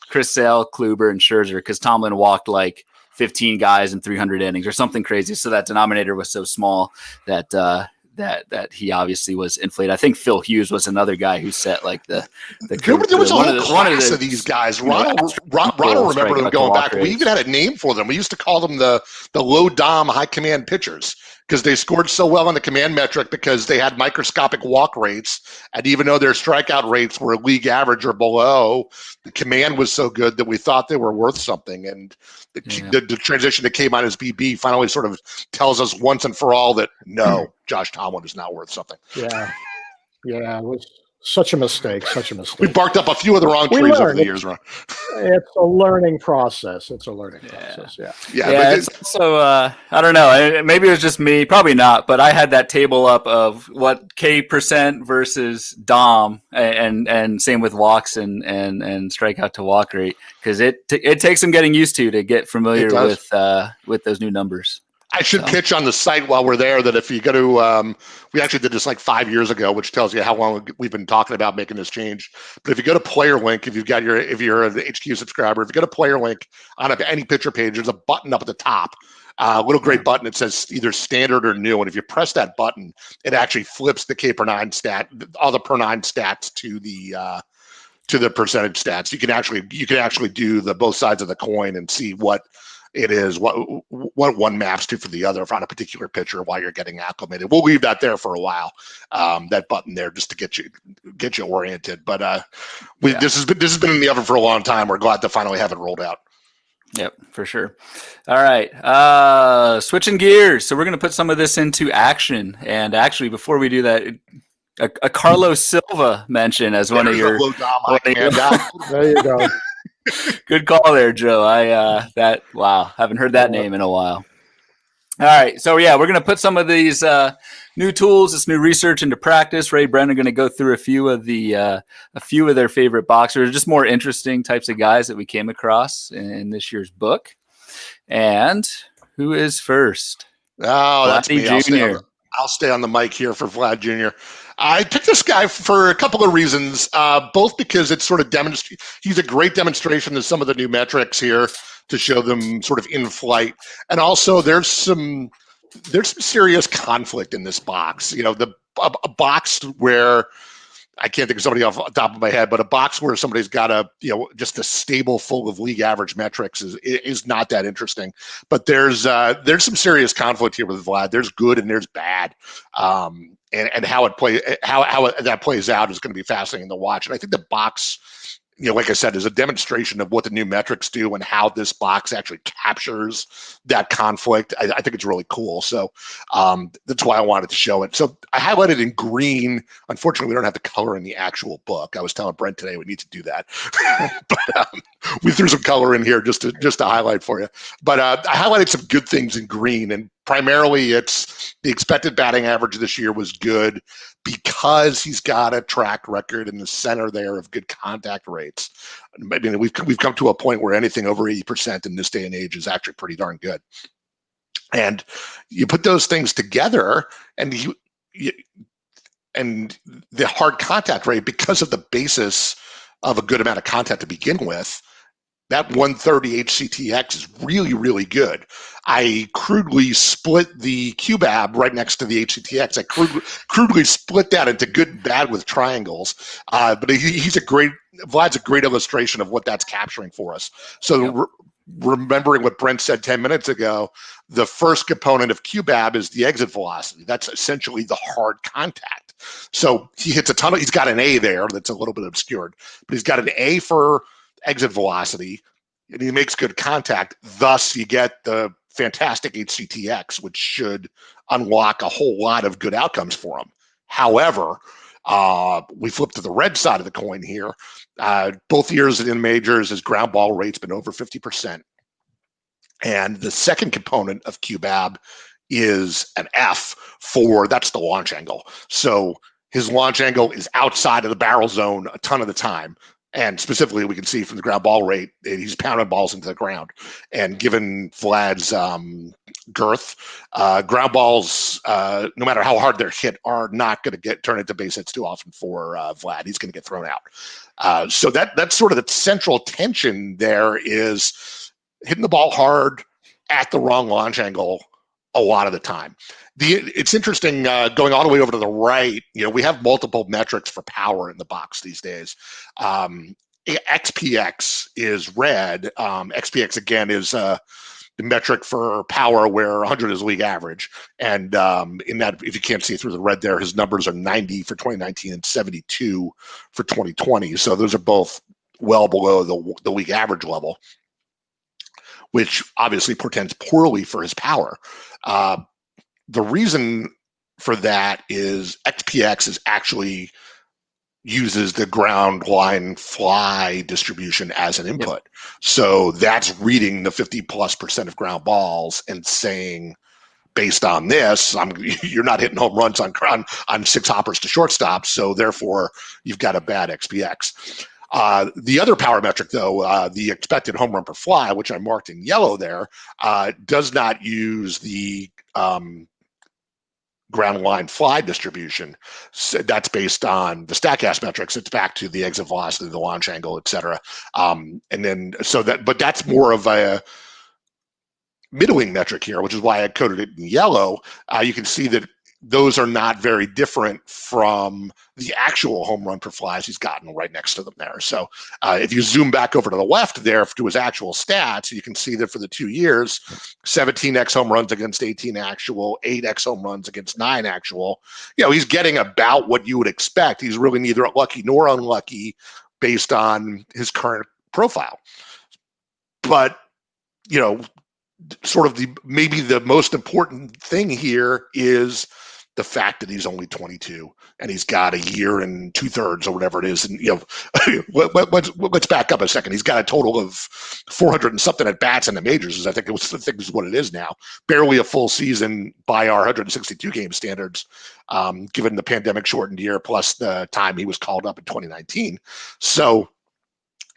Chris Sale, Kluber, and Scherzer, because Tomlin walked like 15 guys in 300 innings or something crazy. So that denominator was so small that he obviously was inflated. I think Phil Hughes was another guy who set like there was a whole class of these guys. Ronald remember them going back. We even had a name for them. We used to call them the low dom high command pitchers, because they scored so well on the command metric because they had microscopic walk rates. And even though their strikeout rates were league average or below, the command was so good that we thought they were worth something. And the transition to K minus BB finally sort of tells us once and for all that no, Josh Tomlin is not worth something. Yeah, it was such a mistake. We barked up a few of the wrong trees over the years, Ron. It's a learning process. Yeah. So I don't know. Maybe it was just me. Probably not. But I had that table up of what K percent versus Dom, and same with walks and strikeout to walk rate, because it takes some getting used to get familiar with those new numbers. I should pitch on the site while we're there that if you go to, we actually did this like 5 years ago, which tells you how long we've been talking about making this change. But if you go to Player Link, if you're an HQ subscriber, if you go to Player Link on any pitcher page, there's a button up at the top, a little gray button. It says either standard or new. And if you press that button, it actually flips the K per 9 all the per 9 stats to the percentage stats. You can actually do the both sides of the coin and see what it is, what one maps to for the other on a particular pitcher while you're getting acclimated. We'll leave that there for a while, that button there, just to get you oriented. But this has been in the oven for a long time. We're glad to finally have it rolled out. Yep, for sure. All right, switching gears. So we're going to put some of this into action. And actually, before we do that, a Carlos Silva mention as one of your. There you go. Good call there, Joe. Haven't heard that name in a while. All right, so we're going to put some of these new tools, this new research into practice. Ray, Brent are going to go through a few of their favorite boxers, just more interesting types of guys that we came across in this year's book. And who is first? Oh, that's me. Jr. I'll stay on the mic here for Vlad Jr. I picked this guy for a couple of reasons, both because it's sort of he's a great demonstration of some of the new metrics here to show them sort of in flight. And also there's some serious conflict in this box. A box where I can't think of somebody off the top of my head, but a box where somebody's got just a stable full of league average metrics is not that interesting. But there's some serious conflict here with Vlad. There's good and there's bad. And how that plays out is going to be fascinating to watch. And I think the box like I said, is a demonstration of what the new metrics do and how this box actually captures that conflict. I think it's really cool. So that's why I wanted to show it. So I highlighted in green. Unfortunately, we don't have the color in the actual book. I was telling Brent today we need to do that, but we threw some color in here just to highlight for you. But I highlighted some good things in green, and primarily it's the expected batting average this year was good because he's got a track record in the center there of good contact rates. I mean, we've come to a point where anything over 80% in this day and age is actually pretty darn good. And you put those things together, and and the hard contact rate, because of the basis of a good amount of contact to begin with, that 130 HCTX is really, really good. I crudely split the QBAB right next to the HCTX. I crudely split that into good and bad with triangles. But Vlad's a great illustration of what that's capturing for us. So remembering what Brent said 10 minutes ago, the first component of QBAB is the exit velocity. That's essentially the hard contact. So he hits a ton of, he's got an A there that's a little bit obscured, but he's got an A for exit velocity, and he makes good contact. Thus, you get the fantastic HCTX, which should unlock a whole lot of good outcomes for him. However, we flip to the red side of the coin here. Both years in majors, his ground ball rate's been over 50%. And the second component of QBAB is an F for, that's the launch angle. So his launch angle is outside of the barrel zone a ton of the time. And specifically, we can see from the ground ball rate, he's pounding balls into the ground. And given Vlad's girth, ground balls, no matter how hard they're hit, are not going to turn into base hits too often for Vlad. He's going to get thrown out. So that's sort of the central tension there, is hitting the ball hard at the wrong launch angle a lot of the time. It's interesting, going all the way over to the right, we have multiple metrics for power in the box these days. XPX is red. XPX, again, is the metric for power, where 100 is league average. And in that, if you can't see through the red there, his numbers are 90 for 2019 and 72 for 2020. So those are both well below the league average level, which obviously portends poorly for his power. The reason for that is XPX is actually uses the ground line fly distribution as an input. Yep. So that's reading the 50+% of ground balls and saying, based on this, you're not hitting home runs on six hoppers to shortstop. So therefore, you've got a bad XPX. The other power metric, though, the expected home run per fly, which I marked in yellow there, does not use the ground line fly distribution. So that's based on the StatCast metrics. It's back to the exit velocity, the launch angle, et cetera. But that's more of a middling metric here, which is why I coded it in yellow. You can see that those are not very different from the actual home run per flies he's gotten right next to them there. So if you zoom back over to the left there to his actual stats, you can see that for the 2 years, 17x home runs against 18 actual, 8x home runs against 9 actual. He's getting about what you would expect. He's really neither lucky nor unlucky based on his current profile. But, sort of maybe the most important thing here is the fact that he's only 22 and he's got a year and 2/3 or whatever it is. And, let's back up a second. He's got a total of 400 and something at bats in the majors, I think is what it is now. Barely a full season by our 162 game standards, given the pandemic shortened year, plus the time he was called up in 2019. So,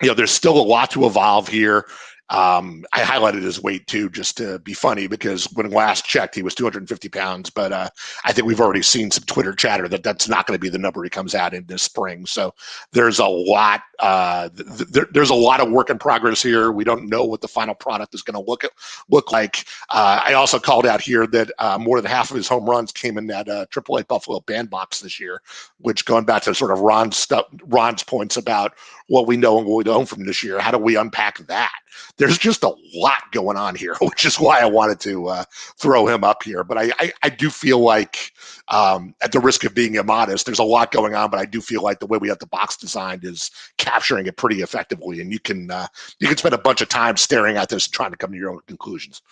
there's still a lot to evolve here. I highlighted his weight too, just to be funny, because when last checked, he was 250 pounds. But I think we've already seen some Twitter chatter that that's not going to be the number he comes out in this spring. So there's a lot. There's a lot of work in progress here. We don't know what the final product is going to look like. I also called out here that more than half of his home runs came in that AAA Buffalo bandbox this year, which, going back to sort of Ron's points about what we know and what we don't from this year, how do we unpack that? there's just a lot going on here, which is why I wanted to throw him up here. But I do feel like, at the risk of being immodest, there's a lot going on, but I do feel like the way we have the box designed is capturing it pretty effectively. And you can spend a bunch of time staring at this and trying to come to your own conclusions.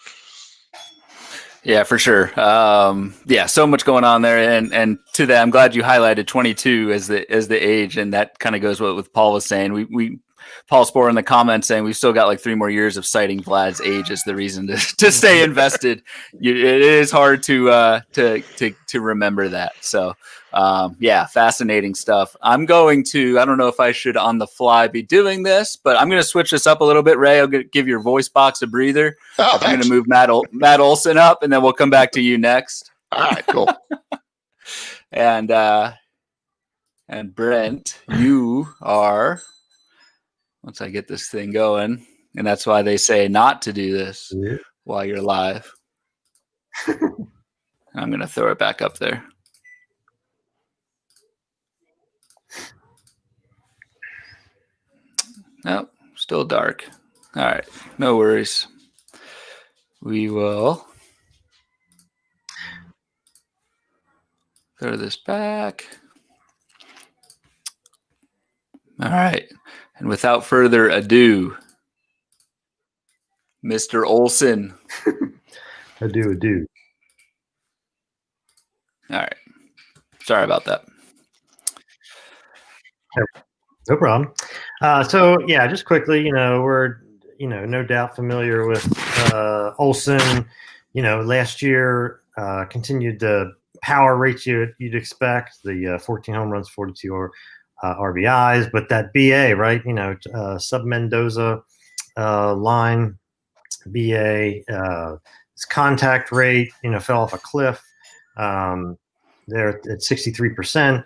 Yeah, for sure. Yeah, so much going on there, and to that, I'm glad you highlighted 22 as the age, and that kind of goes with Paul was saying. We Paul Sporer in the comments saying we've still got like 3 more years of citing Vlad's age as the reason to stay invested. It is hard to remember that. So yeah, fascinating stuff. I'm going to, I don't know if I should on the fly be doing this, but I'm going to switch this up a little bit. Ray, I'll give your voice box a breather. Oh, I'm going to move Matt Olson up, and then we'll come back to you next. All right, cool. And Brent, you are, once I get this thing going, and that's why they say not to do this while you're live. I'm going to throw it back up there. Nope, still dark. All right, no worries. We will throw this back. All right, and without further ado, Mr. Olson. Ado. All right, sorry about that. No problem. So yeah, just quickly, we're, no doubt familiar with Olson. Last year continued the power rates you'd expect, the 14 home runs, 42 RBIs, but that BA, right? Sub Mendoza line, BA, his contact rate, fell off a cliff. There at 63%.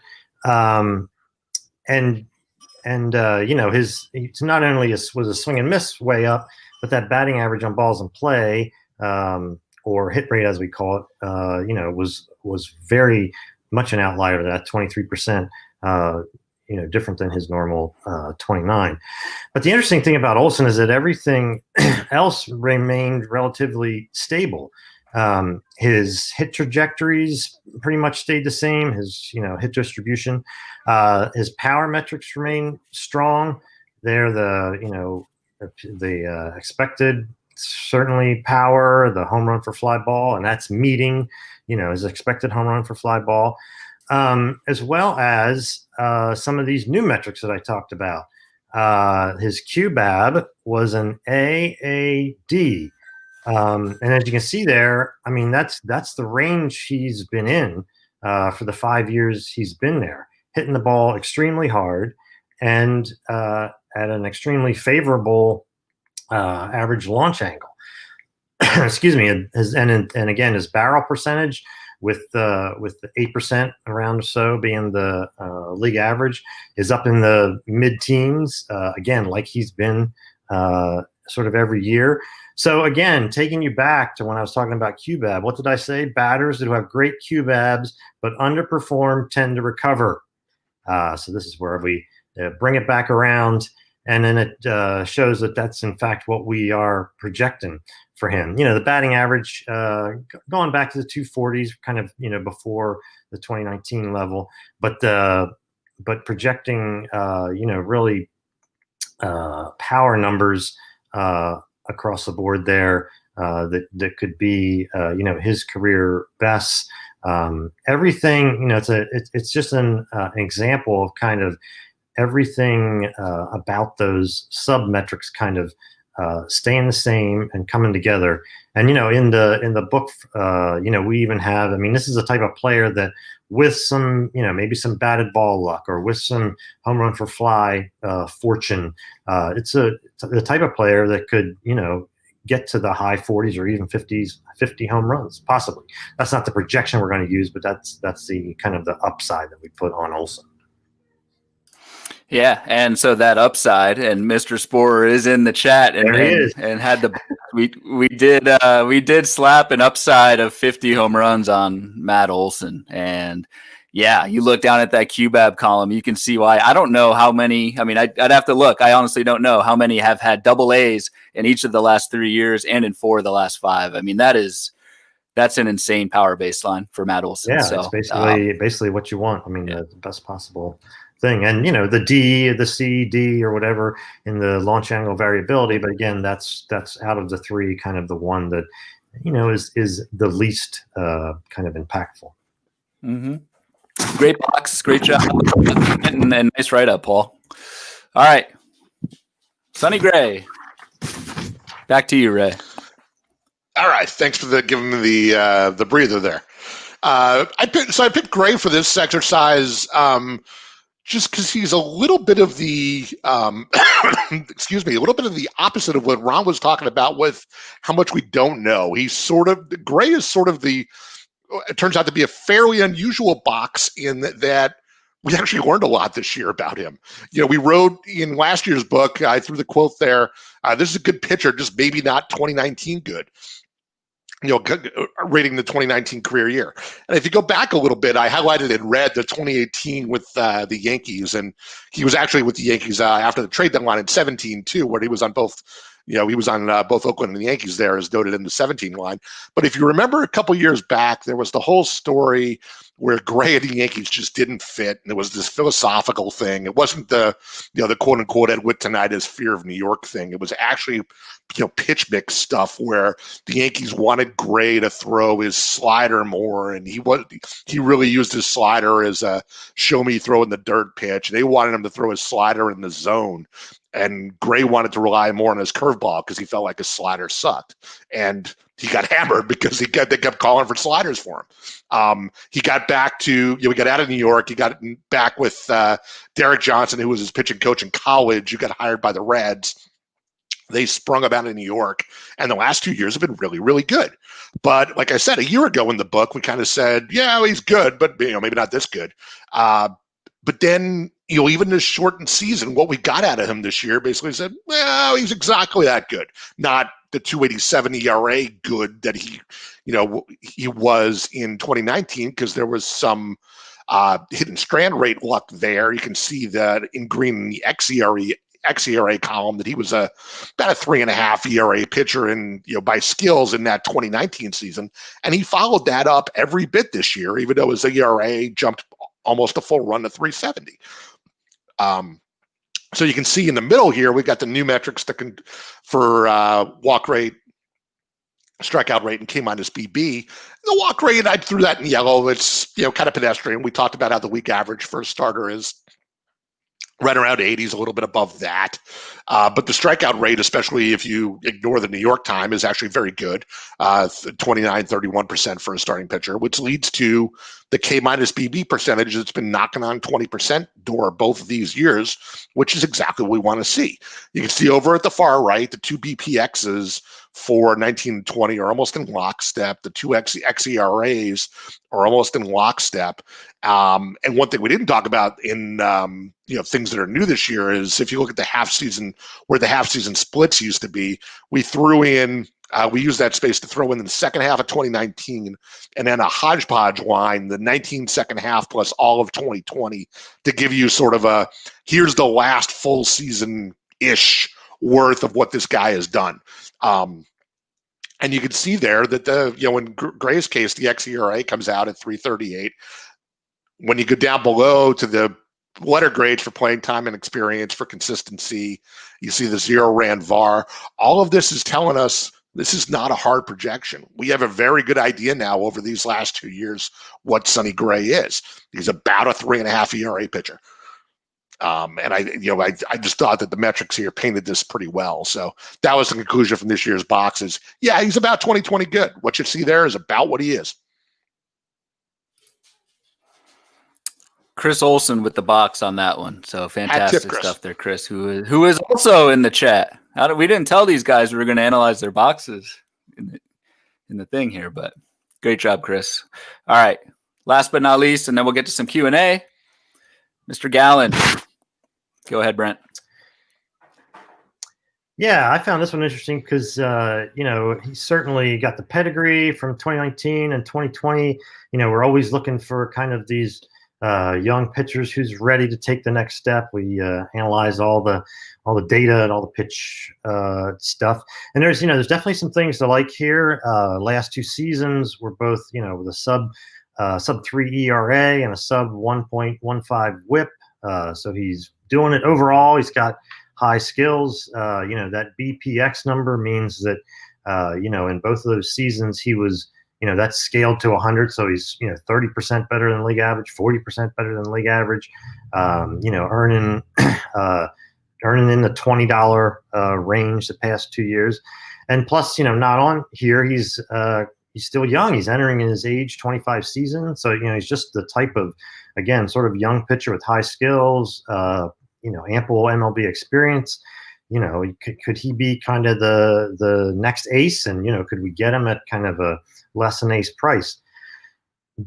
He's not only was a swing and miss way up, but that batting average on balls in play, or hit rate as we call it, was very much an outlier. That 23%, different than his normal 29. But the interesting thing about Olson is that everything else remained relatively stable. His hit trajectories pretty much stayed the same. His, hit distribution, his power metrics remain strong. They're the expected, certainly power, the home run for fly ball, and that's meeting, his expected home run for fly ball, as well as some of these new metrics that I talked about. His QBAB was an AAD. And as you can see there, I mean, that's the range he's been in for the 5 years he's been there, hitting the ball extremely hard and at an extremely favorable average launch angle. Excuse me. And again, his barrel percentage with the 8% around or so being the league average is up in the mid-teens, again, like he's been sort of every year. So again, taking you back to when I was talking about QBAB, what did I say? Batters who have great QBABs but underperform tend to recover. So this is where we bring it back around, and then it shows that that's in fact what we are projecting for him. The batting average going back to the 240s, kind of before the 2019 level, but projecting really power numbers across the board there that could be his career best. Everything, it's just an example of kind of everything about those sub metrics kind of staying the same and coming together. And in the book, we even have, I mean, this is a type of player that with some, maybe some batted ball luck or with some home run for fly fortune, it's the type of player that could, get to the high 40s or even 50s, 50 home runs, possibly. That's not the projection we're going to use, but that's the kind of the upside that we put on Olson. Yeah, and so that upside, and Mr. Sporer is in the chat, and had the we did slap an upside of 50 home runs on Matt Olson, and yeah, you look down at that QBAB column, you can see why. I don't know how many. I mean, I'd have to look. I honestly don't know how many have had double A's in each of the last 3 years and in 4 of the last 5. I mean, that's an insane power baseline for Matt Olson. Yeah, so, it's basically what you want. I mean, the best possible thing. And, the D, the C, D, or whatever in the launch angle variability. But again, that's out of the 3 kind of the one that, is the least kind of impactful. Mm-hmm. Great box. Great job. And nice write-up, Paul. All right. Sonny Gray. Back to you, Ray. All right. Thanks for giving me the breather there. I picked Gray for this exercise just because he's a little bit of the excuse me, a little bit of the opposite of what Ron was talking about with how much we don't know. Gray is sort of it turns out to be a fairly unusual box in that we actually learned a lot this year about him. We wrote in last year's book, I threw the quote there, this is a good pitcher, just maybe not 2019 good. Rating the 2019 career year. And if you go back a little bit, I highlighted in red the 2018 with the Yankees, and he was actually with the Yankees after the trade deadline in 17 too, where he was on both. He was on both Oakland and the Yankees there, as noted in the 17 line. But if you remember a couple years back, there was the whole story where Gray and the Yankees just didn't fit, and it was this philosophical thing. It wasn't the quote unquote Ed Whittenitis fear of New York thing. It was actually pitch mix stuff where the Yankees wanted Gray to throw his slider more, and he really used his slider as a show me throw in the dirt pitch. They wanted him to throw his slider in the zone. And Gray wanted to rely more on his curveball because he felt like his slider sucked. And he got hammered because they kept calling for sliders for him. He got back to, he got out of New York. He got back with Derek Johnson, who was his pitching coach in college, who got hired by the Reds. They sprung him out of New York. And the last 2 years have been really, really good. But like I said, a year ago in the book, we kind of said, yeah, he's good, but maybe not this good. But then, even this shortened season, what we got out of him this year basically said, well, he's exactly that good. Not the 2.87 ERA good that he was in 2019, because there was some hidden strand rate luck there. You can see that in green in the xERA column that he was about a 3.5 ERA pitcher and by skills in that 2019 season. And he followed that up every bit this year, even though his ERA jumped almost a full run to 370. So you can see in the middle here, we got the new metrics for walk rate, strikeout rate, and K minus BB. The walk rate, I threw that in yellow. It's kind of pedestrian. We talked about how the week average for a starter is right around 80s, a little bit above that. But the strikeout rate, especially if you ignore the New York time, is actually very good, 31% for a starting pitcher, which leads to the K minus BB percentage that's been knocking on 20% door both of these years, which is exactly what we want to see. You can see over at the far right, the 2 BPXs for 19 and 20 are almost in lockstep. The 2 xERAs are almost in lockstep. And one thing we didn't talk about in things that are new this year is if you look at the half season, where the half season splits used to be, we used that space to throw in the second half of 2019 and then a hodgepodge line, the 19 second half plus all of 2020, to give you sort of here's the last full season-ish worth of what this guy has done. And you can see there that in Gray's case, the xERA comes out at 338. When you go down below to the letter grades for playing time and experience, for consistency, you see the 0 ran VAR. All of this is telling us this is not a hard projection. We have a very good idea now over these last 2 years what Sonny Gray is. He's about a 3.5 ERA pitcher. And I just thought that the metrics here painted this pretty well. So that was the conclusion from this year's boxes. Yeah, he's about 2020 good. What you see there is about what he is. Chris Olson with the box on that one. So fantastic stuff there, Chris, who is also in the chat. We didn't tell these guys we were going to analyze their boxes in the thing here, but great job, Chris. All right. Last but not least, and then we'll get to some Q&A. Mr. Gallen. Go ahead, Brent. Yeah, I found this one interesting because, he certainly got the pedigree from 2019 and 2020. We're always looking for kind of these young pitchers who's ready to take the next step. We analyze all the data and all the pitch stuff. And there's definitely some things to like here. Last 2 seasons were both with a sub 3 ERA and a sub 1.15 WHIP. So he's doing it overall. He's got high skills. That BPX number means that in both of those seasons he was. That's scaled to 100, so he's 30% better than league average, 40% better than league average. Earning in the $20 range the past 2 years, and plus not on here. He's still young. He's entering in his age 25 season, so he's just the type of, again, sort of young pitcher with high skills. Ample MLB experience. Could he be kind of the next ace? And could we get him at kind of a less than ace price?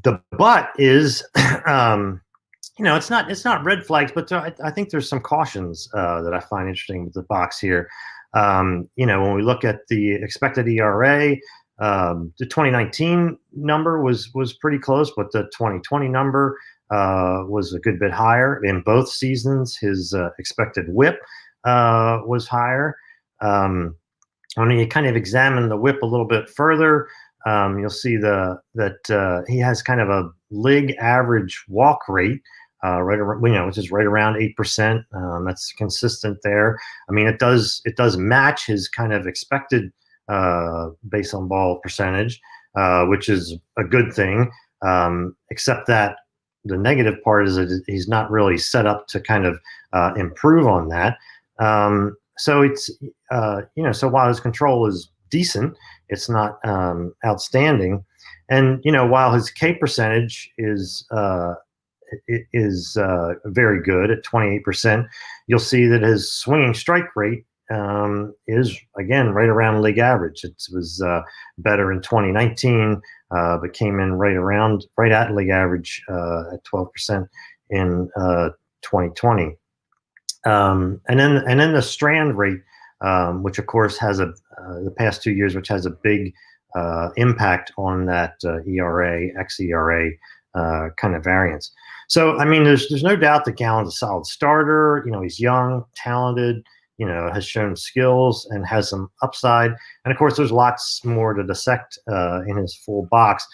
The but is, it's not red flags, but I think there's some cautions that I find interesting with the box here. When we look at the expected ERA, the 2019 number was pretty close, but the 2020 number was a good bit higher. In both seasons, his expected WHIP was higher. When you kind of examine the WHIP a little bit further, you'll see that he has kind of a league average walk rate, right around, which is right around 8%. That's consistent there. I mean, it does match his kind of expected base on ball percentage, which is a good thing. Except that the negative part is that he's not really set up to kind of improve on that. So it's, so while his control is decent, it's not outstanding. And, while his K percentage is very good at 28%, you'll see that his swinging strike rate is, again, right around league average. It was better in 2019, but came in right at league average at 12% in 2020. And then the strand rate, which of course has the past 2 years, which has a big impact on that ERA, xERA kind of variance. So, I mean, there's no doubt that Gallen's a solid starter. He's young, talented, has shown skills and has some upside. And of course, there's lots more to dissect in his full box.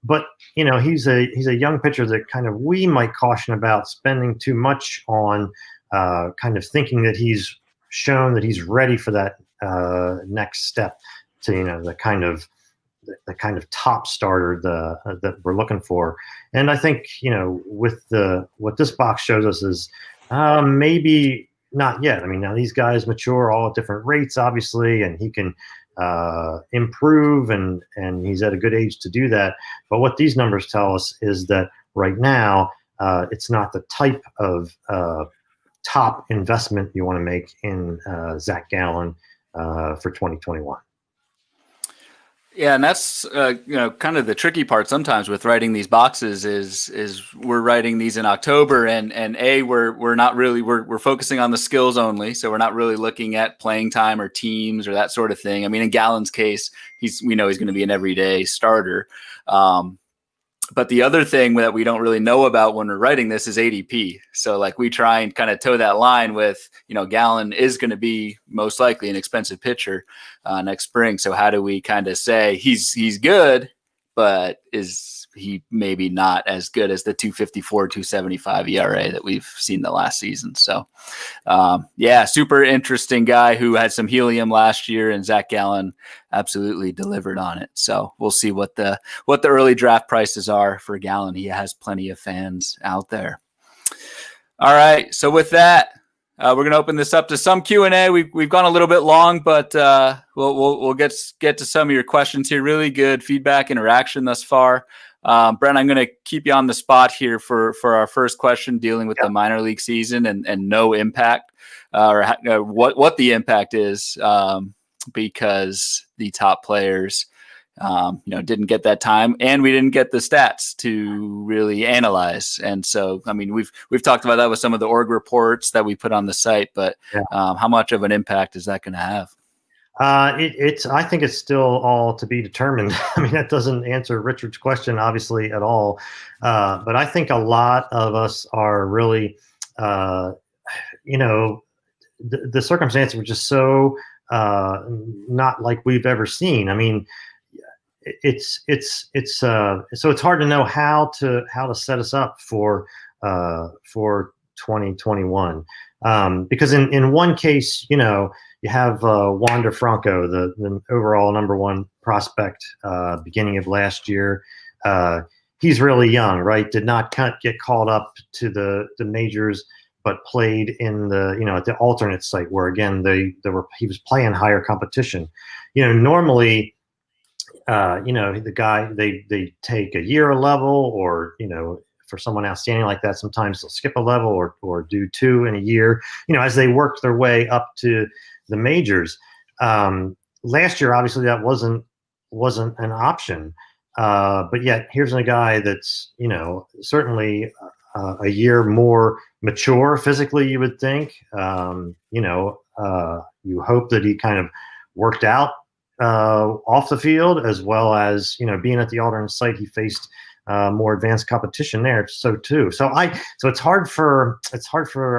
But, he's a young pitcher that kind of we might caution about spending too much on kind of thinking that he's shown that he's ready for that next step to, the kind of top starter that we're looking for. And I think, with what this box shows us is maybe not yet. I mean, now these guys mature all at different rates, obviously, and he can improve and he's at a good age to do that. But what these numbers tell us is that right now it's not the type of top investment you want to make in Zach Gallen for 2021. Yeah, and that's kind of the tricky part sometimes with writing these boxes is we're writing these in October and we're not really we're focusing on the skills only, so we're not really looking at playing time or teams or that sort of thing. I mean, in Gallen's case, we know he's going to be an everyday starter. But the other thing that we don't really know about when we're writing this is ADP. So like we try and kind of toe that line with, Gallen is going to be most likely an expensive pitcher next spring. So how do we kind of say he's good, but is he maybe not as good as the 254, 275 ERA that we've seen the last season? So super interesting guy who had some helium last year, and Zach Gallen absolutely delivered on it. So we'll see what the early draft prices are for Gallen. He has plenty of fans out there. All right. So with that, we're going to open this up to some Q&A. We've gone a little bit long, but we'll get to some of your questions here. Really good feedback, interaction thus far. Brent, I'm going to keep you on the spot here for our first question, dealing with the minor league season and no impact, or what the impact is, because the top players, didn't get that time, and we didn't get the stats to really analyze. And so, I mean, we've talked about that with some of the org reports that we put on the site, but how much of an impact is that going to have? I think it's still all to be determined. I mean, that doesn't answer Richard's question, obviously, at all. But I think a lot of us are really, the circumstances were just so not like we've ever seen. I mean, so it's hard to know how to set us up for 2021, because in one case, you have Wander Franco, the overall #1 prospect, beginning of last year. He's really young, right? Did not get called up to the majors, but played in at the alternate site where, again, he was playing higher competition. Normally, the guy, they take a year a level, or for someone outstanding like that, sometimes they'll skip a level or do 2 in a year, as they work their way up to the majors. Last year, obviously, that wasn't an option. But yet, here's a guy that's certainly a year more mature physically, you would think. You hope that he kind of worked out off the field, as well as being at the alternate site, he faced more advanced competition there. So it's hard for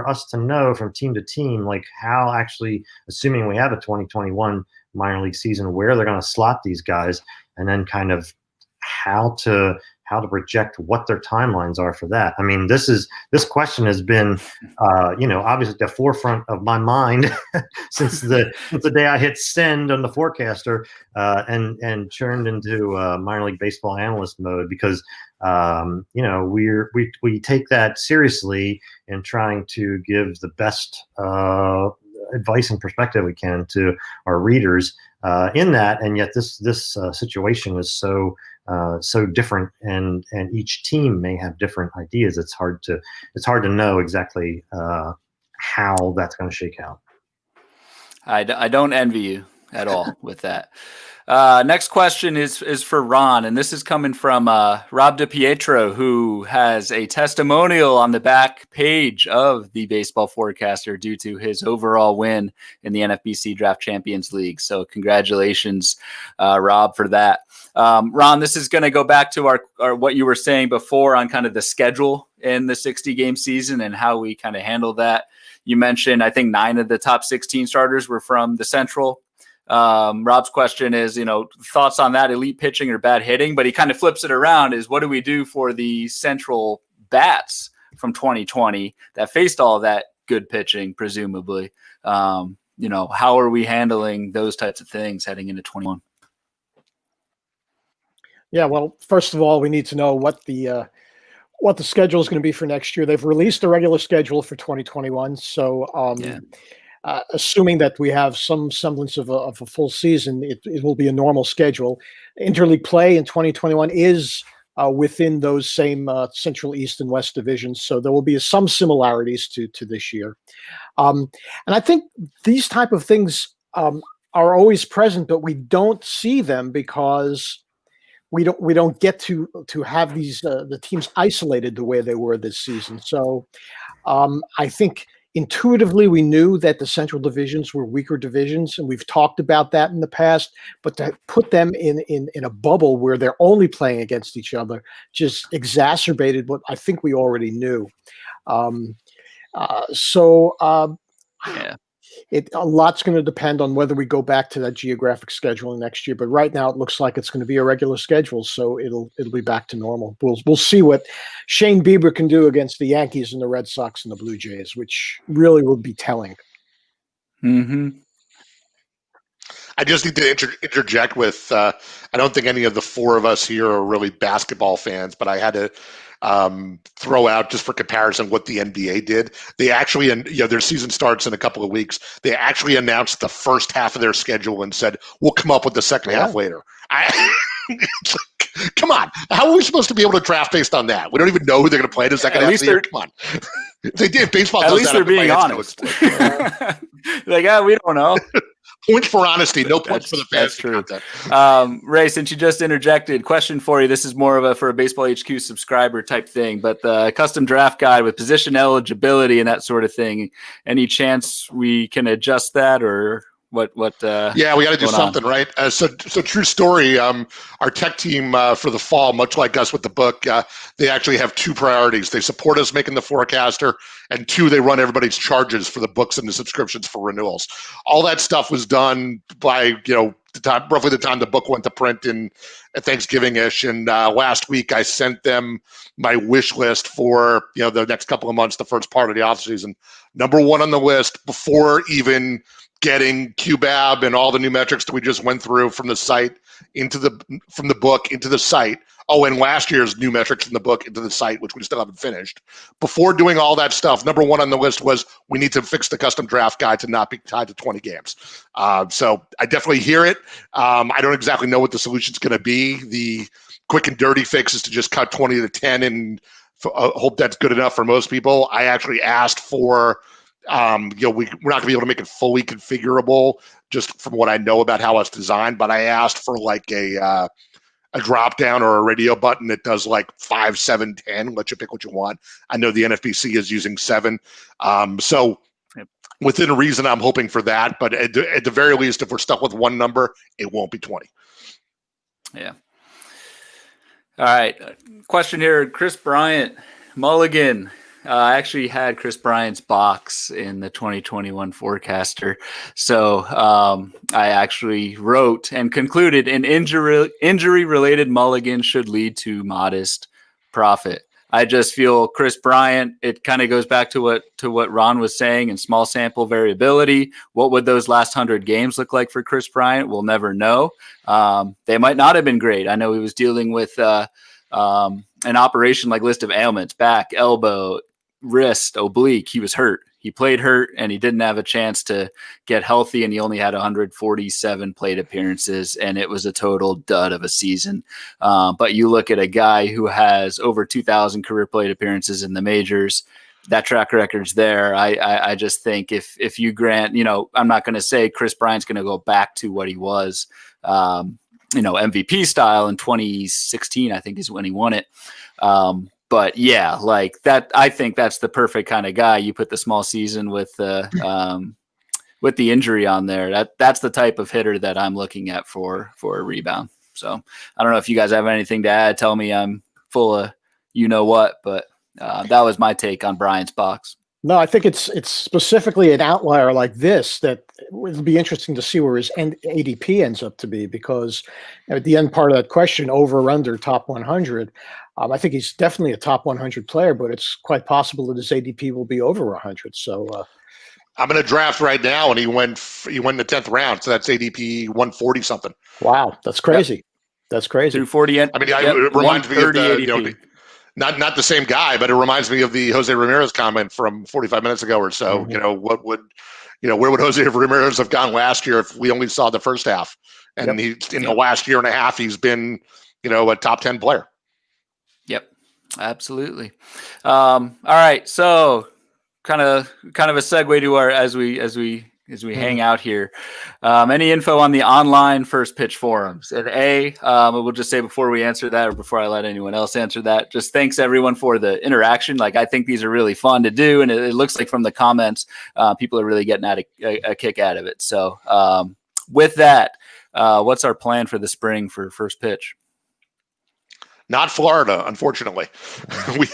us to know from team to team, like how, actually, assuming we have a 2021 minor league season, where they're going to slot these guys, and then kind of how to project what their timelines are for that. I mean, this question has been, obviously at the forefront of my mind since the day I hit send on the forecaster, and turned into minor league baseball analyst mode, because we take that seriously in trying to give the best advice and perspective we can to our readers in that, and yet this situation is so different, and each team may have different ideas. It's hard to know exactly how that's going to shake out. I don't envy you at all with that. Next question is for Ron, and this is coming from Rob DiPietro, who has a testimonial on the back page of the Baseball Forecaster due to his overall win in the NFBC Draft Champions League. So congratulations, Rob, for that. Ron, this is going to go back to our what you were saying before on kind of the schedule in the 60-game season and how we kind of handle that. You mentioned, I think, 9 of the top 16 starters were from the Central. Rob's question is, thoughts on that, elite pitching or bad hitting, but he kind of flips it around, is what do we do for the Central bats from 2020 that faced all of that good pitching, presumably? How are we handling those types of things heading into 21? Yeah, well, first of all, we need to know what the schedule is going to be for next year. They've released the regular schedule for 2021, so assuming that we have some semblance of a full season, it will be a normal schedule. Interleague play in 2021 is within those same Central, East, and West divisions, so there will be some similarities to this year. And I think these type of things are always present, but we don't see them because we don't get to have these the teams isolated the way they were this season. So I think intuitively we knew that the Central divisions were weaker divisions, and we've talked about that in the past. But to put them in a bubble where they're only playing against each other just exacerbated what I think we already knew. Yeah. A lot's going to depend on whether we go back to that geographic scheduling next year. But right now, it looks like it's going to be a regular schedule, so it'll be back to normal. We'll see what Shane Bieber can do against the Yankees and the Red Sox and the Blue Jays, which really will be telling. Mm-hmm. I just need to interject with, I don't think any of the 4 of us here are really basketball fans, but I had to throw out, just for comparison, what the NBA did. They actually, their season starts in a couple of weeks. They actually announced the first half of their schedule and said, we'll come up with the second half later. Come on. How are we supposed to be able to draft based on that? We don't even know who they're going to play in the second half of the year. Come on. They did. Baseball At does least that. they're being honest. We don't know. Points for honesty, no points for the fans. That's true. Ray, since you just interjected, question for you. This is more of for a Baseball HQ subscriber type thing, but the custom draft guide with position eligibility and that sort of thing. Any chance we can adjust that, or What? Yeah, we got to do going something, on? right? So true story. Our tech team for the fall, much like us with the book, they actually have two priorities. They support us making the forecaster, and two, they run everybody's charges for the books and the subscriptions for renewals. All that stuff was done by roughly the time the book went to print in at Thanksgiving-ish. And last week, I sent them my wish list for the next couple of months, the first part of the off season. Number one on the list before even getting QBAB and all the new metrics that we just went through from the site from the book into the site. Oh, and last year's new metrics in the book into the site, which we still haven't finished. Before doing all that stuff, number one on the list was we need to fix the custom draft guide to not be tied to 20 games. So I definitely hear it. I don't exactly know what the solution's going to be. The quick and dirty fix is to just cut 20 to 10 and hope that's good enough for most people. I actually asked for we're not going to be able to make it fully configurable just from what I know about how it's designed, but I asked for like a drop down or a radio button that does like 5, 7, 10, let you pick what you want. I know the NFBC is using 7. So within reason, I'm hoping for that, but at the very least, if we're stuck with one number, it won't be 20. Yeah. All right. Question here. Chris Bryant, Mulligan. I actually had Chris Bryant's box in the 2021 forecaster. So I actually wrote and concluded an injury-related mulligan should lead to modest profit. I just feel Chris Bryant, it kind of goes back to what Ron was saying in small sample variability. What would those last 100 games look like for Chris Bryant? We'll never know. They might not have been great. I know he was dealing with an operation like list of ailments, back, elbow, wrist, oblique. He was hurt. He played hurt and he didn't have a chance to get healthy, and he only had 147 plate appearances, and it was a total dud of a season. But you look at a guy who has over 2,000 career plate appearances in the majors. That track record's there. I just think if you grant, I'm not going to say Chris Bryant's going to go back to what he was, MVP style in 2016, I think is when he won it. But yeah, like that, I think that's the perfect kind of guy. You put the small season with the injury on there. That's the type of hitter that I'm looking at for a rebound. So I don't know if you guys have anything to add. Tell me I'm full of but that was my take on Brian's box. No, I think it's specifically an outlier like this that would be interesting to see where his ADP ends up to be, because at the end part of that question, over or under top 100, I think he's definitely a top 100 player, but it's quite possible that his ADP will be over 100. So I'm going to draft right now, and he went in the 10th round, so that's ADP 140 something. Wow, that's crazy. Yep. That's crazy. 240. It reminds me of the not the same guy, but it reminds me of the Jose Ramirez comment from 45 minutes ago or so. Mm-hmm. Where would Jose Ramirez have gone last year if we only saw the first half? And the last year and a half, he's been, a top 10 player. Yep, absolutely. All right, so kind of a segue to our as we hang out here. Any info on the online first pitch forums? And we'll just say before we answer that, or before I let anyone else answer that, just thanks everyone for the interaction. Like, I think these are really fun to do, and it looks like from the comments, people are really getting a kick out of it. So with that, what's our plan for the spring for first pitch? Not Florida, unfortunately. we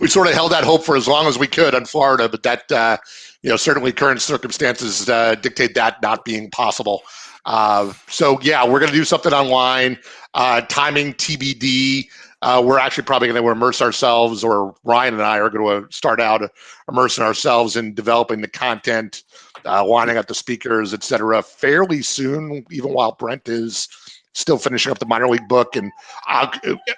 sort of held that hope for as long as we could on Florida, but that certainly current circumstances dictate that not being possible. So yeah, we're going to do something online. Timing TBD. We're actually probably going to immerse ourselves, or Ryan and I are going to start out immersing ourselves in developing the content, lining up the speakers, etc. fairly soon, even while Brent is still finishing up the minor league book. And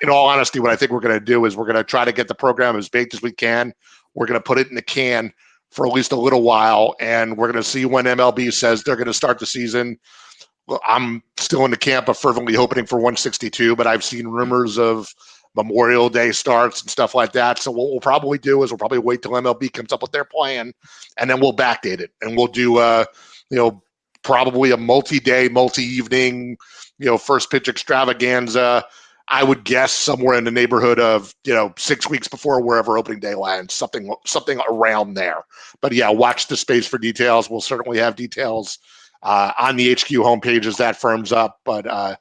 in all honesty, what I think we're going to do is we're going to try to get the program as baked as we can. We're going to put it in the can for at least a little while, and we're going to see when MLB says they're going to start the season. Well, I'm still in the camp of fervently hoping for 162, but I've seen rumors of Memorial Day starts and stuff like that. So what we'll probably do is we'll probably wait till MLB comes up with their plan, and then we'll backdate it, and we'll do probably a multi-day, multi-evening, first pitch extravaganza. I would guess somewhere in the neighborhood of 6 weeks before wherever opening day lands, something around there. But yeah, watch the space for details. We'll certainly have details on the HQ homepage as that firms up, but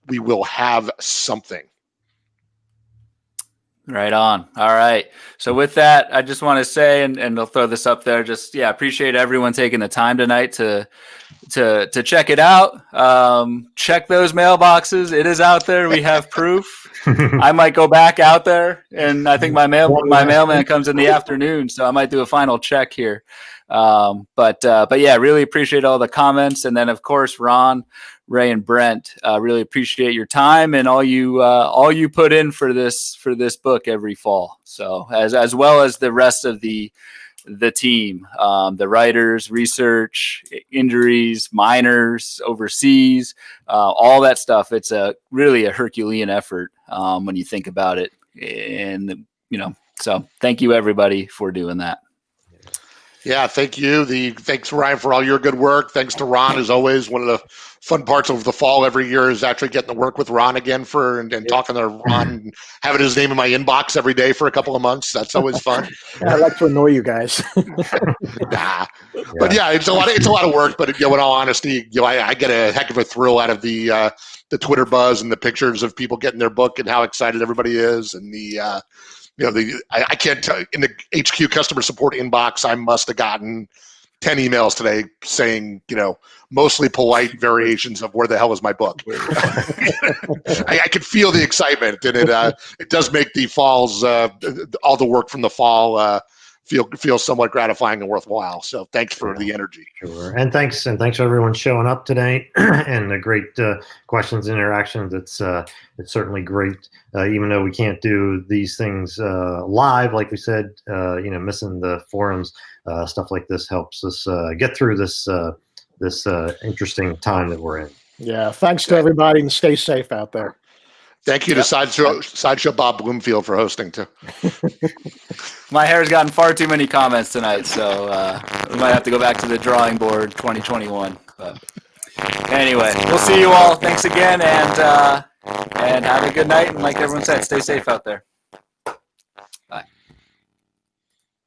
we will have something. Right on. All right. So with that, I just want to say, and I'll throw this up there, just, yeah, appreciate everyone taking the time tonight to check it out. Check those mailboxes. It is out there. We have proof. I might go back out there, and I think my mailman comes in the afternoon, so I might do a final check here. But yeah, really appreciate all the comments, and then of course Ron, Ray, and Brent, really appreciate your time and all you put in for this book every fall. So as well as the rest of the team, the writers, research, injuries, minors, overseas, all that stuff. It's really a Herculean effort when you think about it. And, so thank you everybody for doing that. Yeah, thank you. Thanks, Ryan, for all your good work. Thanks to Ron, as always. One of the fun parts of the fall every year is actually getting to work with Ron again and talking to Ron, and having his name in my inbox every day for a couple of months. That's always fun. I like to annoy you guys. But yeah, it's a lot of work. But in all honesty, I get a heck of a thrill out of the Twitter buzz and the pictures of people getting their book and how excited everybody is, and I can't tell. In the HQ customer support inbox, I must have gotten 10 emails today saying, mostly polite variations of where the hell is my book. I could feel the excitement, and it does make the falls, all the work from the fall, feel somewhat gratifying and worthwhile. So thanks for the energy. Sure. And thanks for everyone showing up today and the great questions and interactions. It's certainly great. Even though we can't do these things live, like we said, missing the forums, stuff like this helps us get through this interesting time that we're in. Yeah. Thanks to everybody, and stay safe out there. Thank you to Sideshow Bob Bloomfield for hosting too. My hair's gotten far too many comments tonight, so we might have to go back to the drawing board 2021. But anyway, we'll see you all. Thanks again, and have a good night. And like everyone said, stay safe out there.